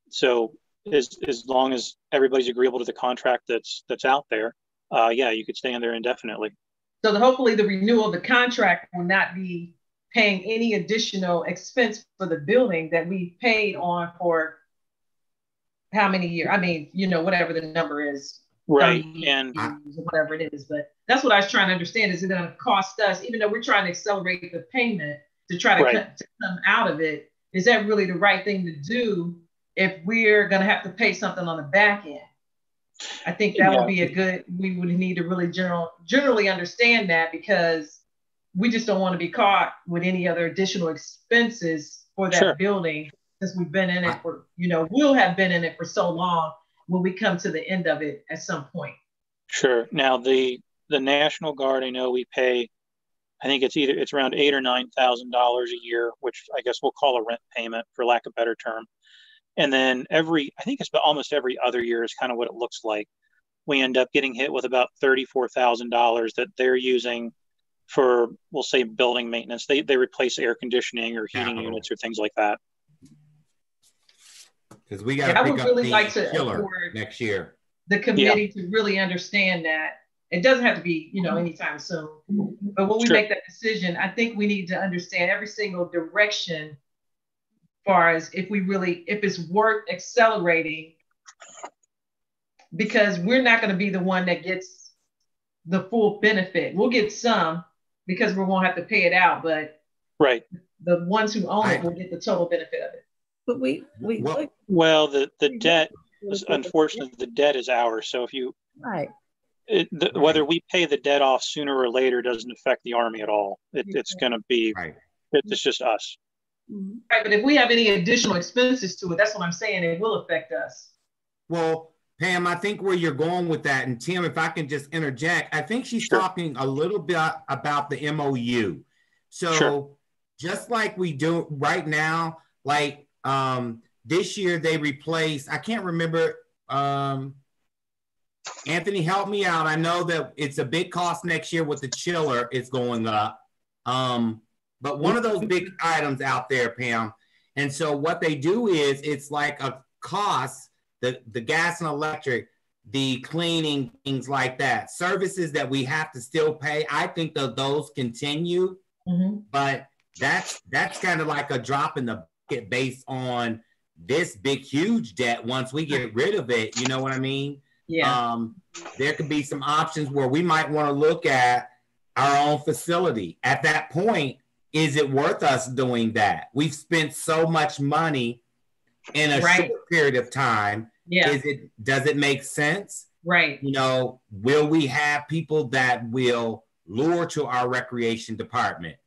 So as long as everybody's agreeable to the contract that's out there, yeah, you could stay in there indefinitely. So hopefully the renewal of the contract will not be paying any additional expense for the building that we paid on for how many years? I mean, whatever the number is. Right. 30 And years or whatever it is. But that's what I was trying to understand. Is it going to cost us, even though we're trying to accelerate the payment to try to to come out of it, is that really the right thing to do if we're going to have to pay something on the back end? I think that would be we would need to really generally understand that, because we just don't want to be caught with any other additional expenses for that building, since we've been in it for, we'll have been in it for so long when we come to the end of it at some point. Sure. Now the National Guard, I know we pay, I think it's around $8,000 or $9,000 a year, which I guess we'll call a rent payment for lack of a better term. And then I think it's almost every other year is kind of what it looks like. We end up getting hit with about $34,000 that they're using for, we'll say, building maintenance. They replace air conditioning or heating units or things like that. Because we got to pick up the chiller next year. The committee to really understand that. It doesn't have to be, anytime soon. But when we make that decision, I think we need to understand every single direction, as far as if it's worth accelerating, because we're not going to be the one that gets the full benefit. We'll get some because we won't have to pay it out, but the ones who own it will get the total benefit of it. But the debt is, unfortunately, the debt is ours. So if you, whether we pay the debt off sooner or later doesn't affect the Army at all. It's going to be, it's just us. Right, but if we have any additional expenses to it, that's what I'm saying, it will affect us. Well, Pam, I think where you're going with that, and Tim, if I can just interject, I think she's talking a little bit about the MOU. So just like we do right now, like this year they replaced, I can't remember, Anthony, help me out. I know that it's a big cost next year with the chiller, it's going up. But one of those big items out there, Pam. And so what they do is it's like a cost, the gas and electric, the cleaning, things like that. Services that we have to still pay. I think that those continue, but that's kind of like a drop in the bucket based on this big, huge debt. Once we get rid of it, you know what I mean? Yeah. There could be some options where we might want to look at our own facility. At that point, is it worth us doing that? We've spent so much money in a short period of time. Yeah. Does it make sense? Right. Will we have people that will lure to our recreation department?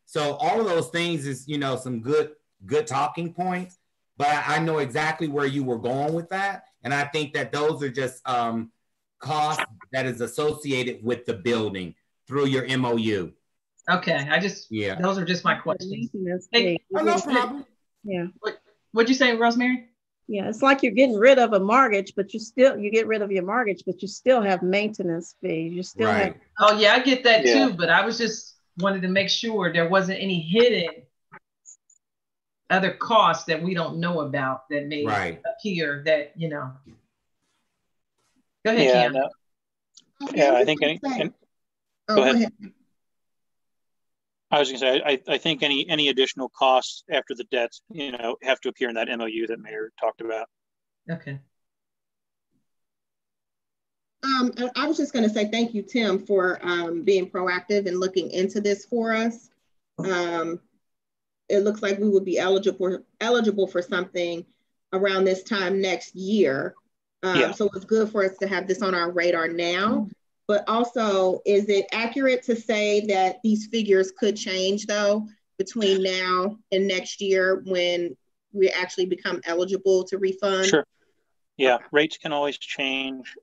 So all of those things is, some good talking points, but I know exactly where you were going with that. And I think that those are just costs that is associated with the building through your MOU. Okay, those are just my questions. Hey, no problem. Yeah. What'd you say, Rosemary? Yeah, it's like you're getting rid of a mortgage, but you get rid of your mortgage, but you still have maintenance fees. You still have. Oh yeah, I get that too, but I was just wanted to make sure there wasn't any hidden other costs that we don't know about that may appear that, Go ahead, Kim. I think go ahead. I was going to say, I think any additional costs after the debts, have to appear in that MOU that Mayor talked about. Okay. I was just going to say thank you, Tim, for being proactive and looking into this for us. It looks like we would be eligible for something around this time next year. So it's good for us to have this on our radar now. But also, is it accurate to say that these figures could change though between now and next year when we actually become eligible to refund? Sure. Yeah, rates can always change.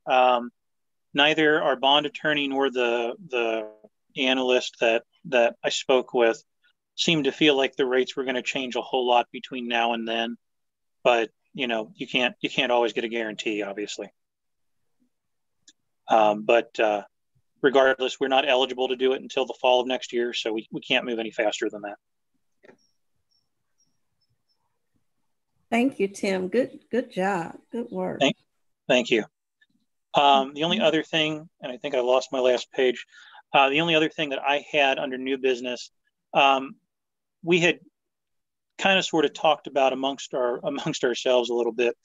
Neither our bond attorney nor the analyst that I spoke with seemed to feel like the rates were going to change a whole lot between now and then. But you know, you can't always get a guarantee, obviously. But regardless, we're not eligible to do it until the fall of next year, so we can't move any faster than that. Thank you, Tim. Good job. Good work. Thank you. The only other thing, and I think I lost my last page, the only other thing that I had under new business, we had kind of sort of talked about amongst ourselves a little bit.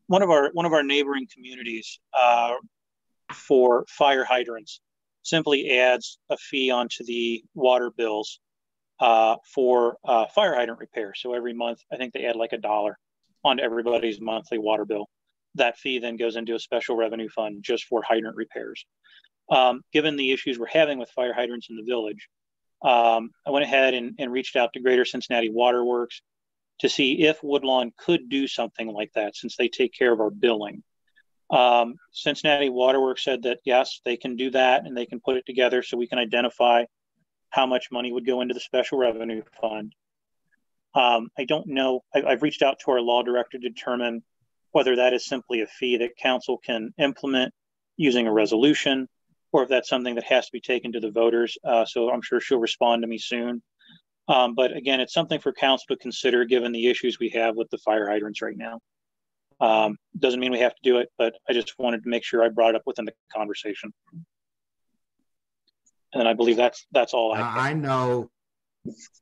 One of our neighboring communities for fire hydrants simply adds a fee onto the water bills for fire hydrant repair. So every month, I think they add like $1 onto everybody's monthly water bill. That fee then goes into a special revenue fund just for hydrant repairs. Given the issues we're having with fire hydrants in the village, I went ahead and reached out to Greater Cincinnati Waterworks to see if Woodlawn could do something like that since they take care of our billing. Cincinnati Waterworks said that yes, they can do that and they can put it together so we can identify how much money would go into the special revenue fund. I don't know. I've reached out to our law director to determine whether that is simply a fee that council can implement using a resolution, or if that's something that has to be taken to the voters. So I'm sure she'll respond to me soon. But again, it's something for council to consider given the issues we have with the fire hydrants right now. Doesn't mean we have to do it, but I just wanted to make sure I brought it up within the conversation. And I believe that's all I know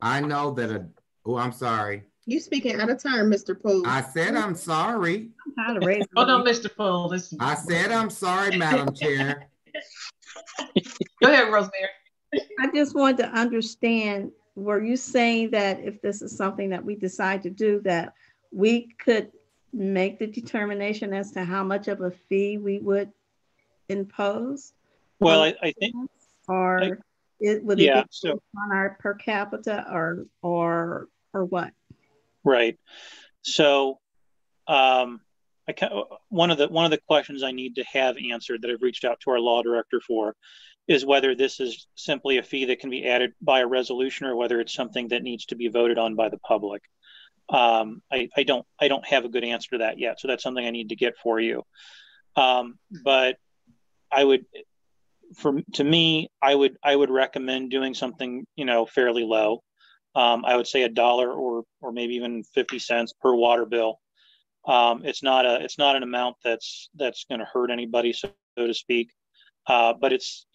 that I'm sorry. You speaking out of turn, Mr. Poole. I said I'm sorry. Hold on, Mr. Poole. I said I'm sorry, Madam Chair. Go ahead, Rosemary. I just wanted to understand, were you saying that if this is something that we decide to do, that we could make the determination as to how much of a fee we would impose? Well, I think, or would it be so on our per capita or what? Right. So one of the questions I need to have answered that I've reached out to our law director for is whether this is simply a fee that can be added by a resolution or whether it's something that needs to be voted on by the public. I don't have a good answer to that yet. So that's something I need to get for you. But I would, to me, I would recommend doing something, fairly low. I would say $1 or maybe even 50 cents per water bill. It's not an amount that's going to hurt anybody, so to speak. But it's,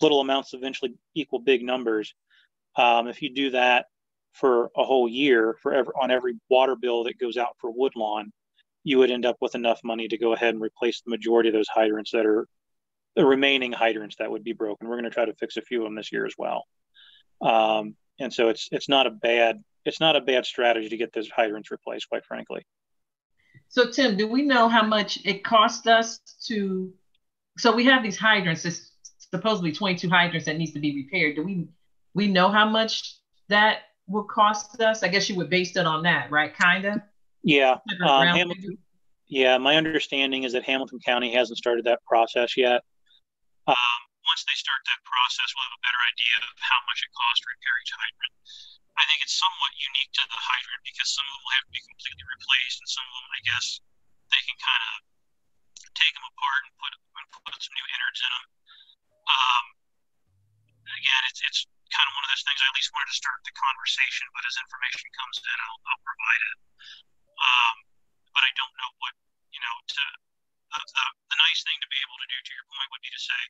little amounts eventually equal big numbers. If you do that for a whole year, on every water bill that goes out for Woodlawn, you would end up with enough money to go ahead and replace the majority of those hydrants that are the remaining hydrants that would be broken. We're going to try to fix a few of them this year as well. And so it's not a bad strategy to get those hydrants replaced, quite frankly. So Tim, do we know how much it cost us to? So we have these hydrants. It's supposedly 22 hydrants that needs to be repaired. Do we know how much that will cost us? I guess you would base it on that, right? Kinda. Yeah. My understanding is that Hamilton County hasn't started that process yet. Once they start that process, we'll have a better idea of how much it costs to repair each hydrant. I think it's somewhat unique to the hydrant because some of them will have to be completely replaced, and some of them, I guess, they can kind of take them apart and put some new innards in them. Again, it's kind of one of those things. I at least wanted to start the conversation, but as information comes in, I'll provide it. But I don't know what, the nice thing to be able to do, to your point, would be to say,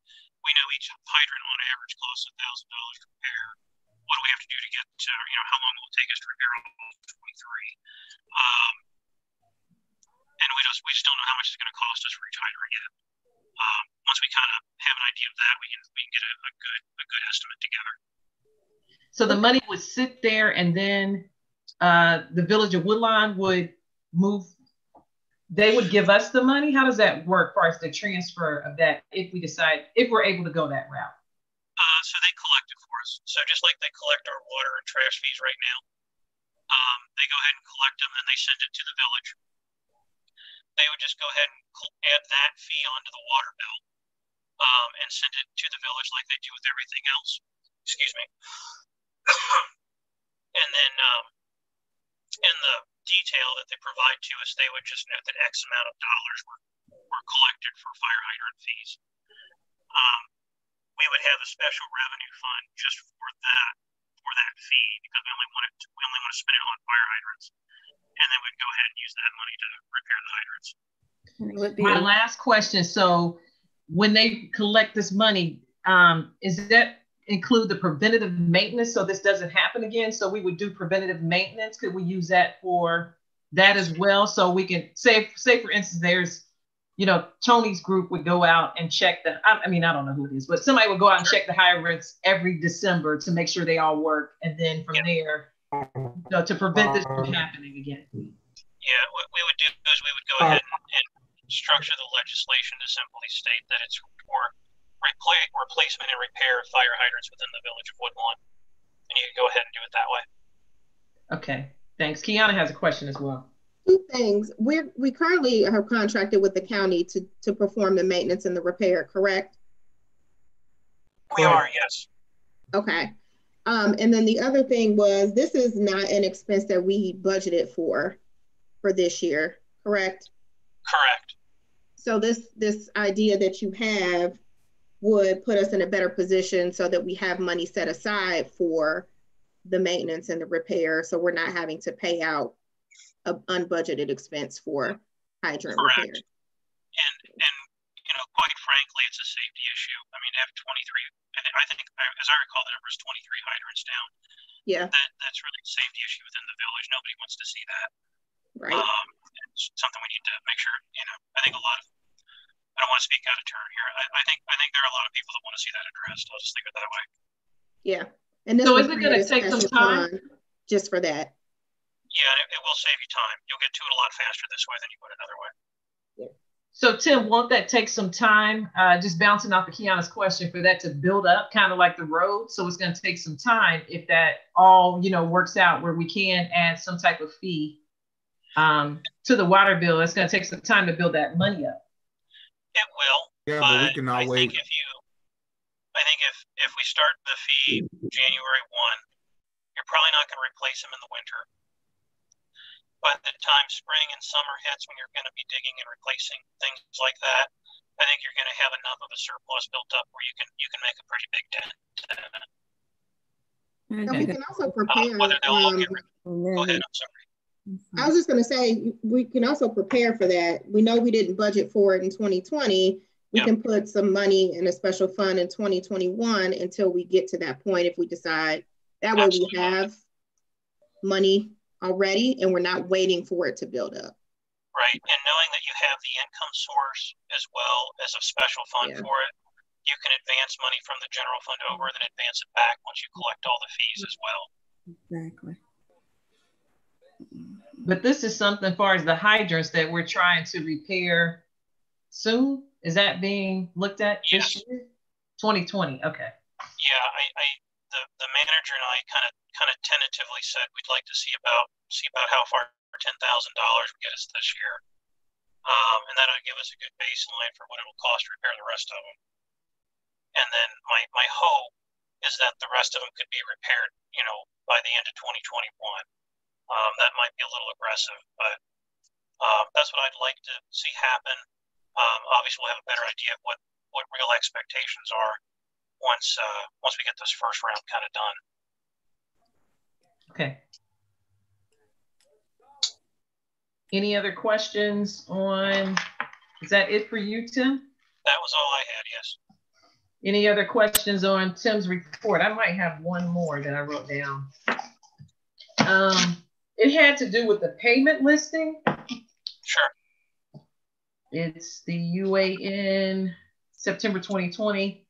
we know each hydrant on average costs $1,000 to repair. What do we have to do to get to, how long will it take us to repair all 23? And we just don't know how much it's going to cost us for each hydrant yet. Once we kind of have an idea of that, we can get a good estimate together. So the money would sit there, and then the village of Woodlawn would move they would give us the money? How does that work as far as the transfer of that if we decide, if we're able to go that route? So they collect it for us. So just like they collect our water and trash fees right now, they go ahead and collect them and they send it to the village. They would just go ahead and add that fee onto the water bill and send it to the village like they do with everything else. Excuse me. And then in the detail that they provide to us, they would just note that X amount of dollars were collected for fire hydrant fees. We would have a special revenue fund just for that fee because we only want to spend it on fire hydrants, and then we'd go ahead and use that money to repair the hydrants. My last question. So when they collect this money, is that include the preventative maintenance so this doesn't happen again? So we would do preventative maintenance. Could we use that for that as well? So we can say for instance, there's, you know, Tony's group would go out and check I mean, I don't know who it is, but somebody would go out and check the hydrants every December to make sure they all work. And then from there, you know, to prevent this from happening again. Yeah, what we would do is we would go ahead and structure the legislation to simply state that it's for replacement and repair of fire hydrants within the village of Woodlawn. And you can go ahead and do it that way. Okay, thanks. Kiana has a question as well. Two things. We currently are contracted with the county to perform the maintenance and the repair, correct? We are, yes. Okay. And then the other thing was, this is not an expense that we budgeted for this year, correct? Correct. So this idea that you have would put us in a better position so that we have money set aside for the maintenance and the repair, so we're not having to pay out an unbudgeted expense for hydrant repair. And you know, quite frankly, it's a safety issue. I mean, to have 23, I think, as I recall, the number is 23 hydrants down. Yeah. That's really a safety issue within the village. Nobody wants to see that. Right. It's something we need to make sure, you know, I think I don't want to speak out of turn here. I think there are a lot of people that want to see that addressed. I'll just leave it that way. Yeah. And this so is it going to take some time just for that? Yeah, it will save you time. You'll get to it a lot faster this way than you would another way. Yeah. So Tim, won't that take some time, just bouncing off of Kiana's question, for that to build up, kind of like the road? So it's going to take some time if that all, you know, works out where we can add some type of fee to the water bill. It's going to take some time to build that money up. It will. Yeah, but we can always. I think if we start the fee January 1, you're probably not going to replace them in the winter. By the time spring and summer hits, when you're going to be digging and replacing things like that, I think you're going to have enough of a surplus built up where you can make a pretty big dent. And we can also prepare. Whether they'll all get go ahead. I'm sorry. I was just going to say, we can also prepare for that. We know we didn't budget for it in 2020. We can put some money in a special fund in 2021 until we get to that point if we decide. That way we have money already and we're not waiting for it to build up. Right, and knowing that you have the income source as well as a special fund for it, you can advance money from the general fund over and then advance it back once you collect all the fees as well. Exactly. But this is something as far as the hydrants that we're trying to repair soon. Is that being looked at this year? 2020, okay. Yeah, the manager and I kind of tentatively said we'd like to see about how far $10,000 would get us this year, and that'll give us a good baseline for what it'll cost to repair the rest of them. And then my hope is that the rest of them could be repaired, you know, by the end of 2021. That might be a little aggressive, but that's what I'd like to see happen. Obviously, we'll have a better idea of what real expectations are once we get this first round kind of done. Okay. Any other questions on? Is that it for you, Tim? That was all I had. Yes. Any other questions on Tim's report? I might have one more that I wrote down. It had to do with the payment listing. Sure. It's the UAN September 2020.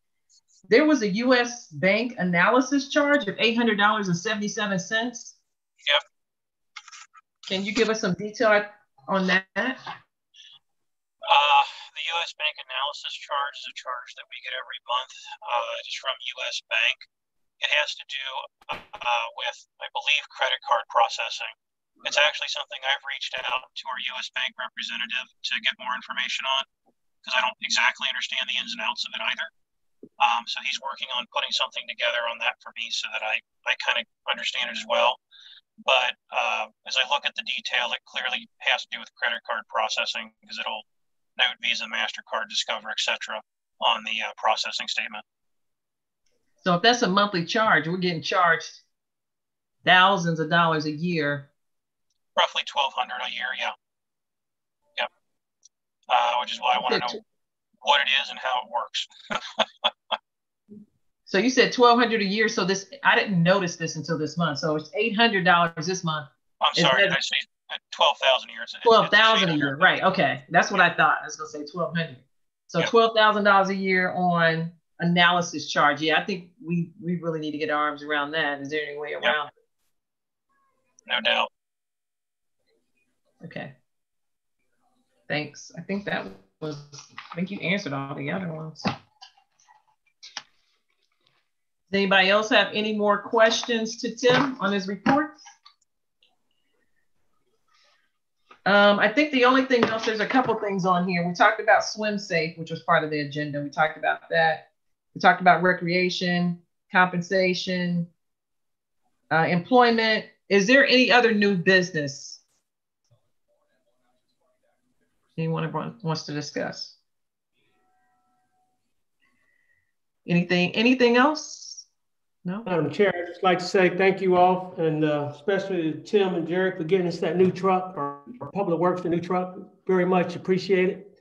There was a U.S. bank analysis charge of $800.77. Yep. Can you give us some detail on that? The U.S. Bank analysis charge is a charge that we get every month. It is from U.S. Bank. It has to do with, I believe, credit card processing. It's actually something I've reached out to our U.S. Bank representative to get more information on, because I don't exactly understand the ins and outs of it either. So he's working on putting something together on that for me so that I kind of understand it as well. But as I look at the detail, it clearly has to do with credit card processing, because it'll note Visa, MasterCard, Discover, etc. on the processing statement. So if that's a monthly charge, we're getting charged thousands of dollars a year. Roughly $1,200 a year, yeah. Yep. Which is why I want to know what it is and how it works. So you said $1,200 a year. So this, I didn't notice this until this month. So it's $800 this month. I'm sorry, did I say 12,000 a year? 12,000 a year, right? Okay, that's what I thought. I was gonna say 1,200. So $12,000 a year on analysis charge. Yeah, I think we really need to get our arms around that. Is there any way around it? No doubt. Okay. Thanks. I think you answered all the other ones. Does anybody else have any more questions to Tim on his report? I think the only thing else, there's a couple things on here. We talked about swim safe, which was part of the agenda. We talked about that. We talked about recreation, compensation, employment. Is there any other new business anyone wants to discuss? Anything else? No? Madam Chair, I'd just like to say thank you all, and especially to Tim and Jared for getting us that new truck, or Public Works, the new truck. Very much appreciate it.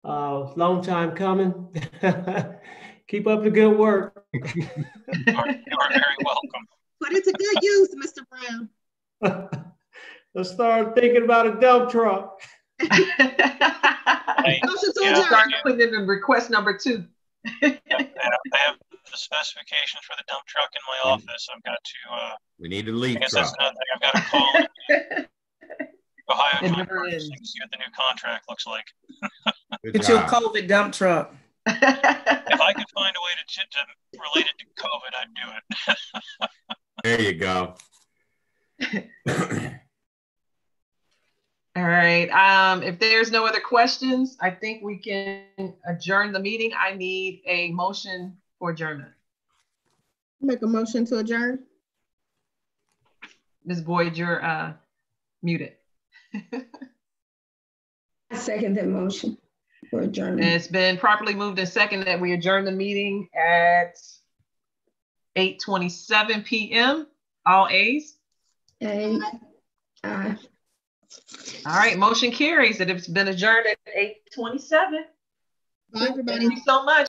Long time coming. Keep up the good work. You are very welcome. Put it to good use, Mr. Brown. Let's start thinking about a dump truck. Start putting in request number 2. I have the specifications for the dump truck in my office. I've got to. We need a leaf truck. That's another thing. I've got to call Ohio Commerce and see what the new contract looks like. Get your COVID dump truck. If I could find a way to relate it to COVID, I'd do it. There you go. All right. If there's no other questions, I think we can adjourn the meeting. I need a motion for adjournment. Make a motion to adjourn. Ms. Boyd, you're muted. I second that motion for adjournment. It's been properly moved and seconded that we adjourn the meeting at 8:27 p.m. All A's? Aye. All right, motion carries. It has been adjourned at 8:27. Bye, everybody. Thank you so much.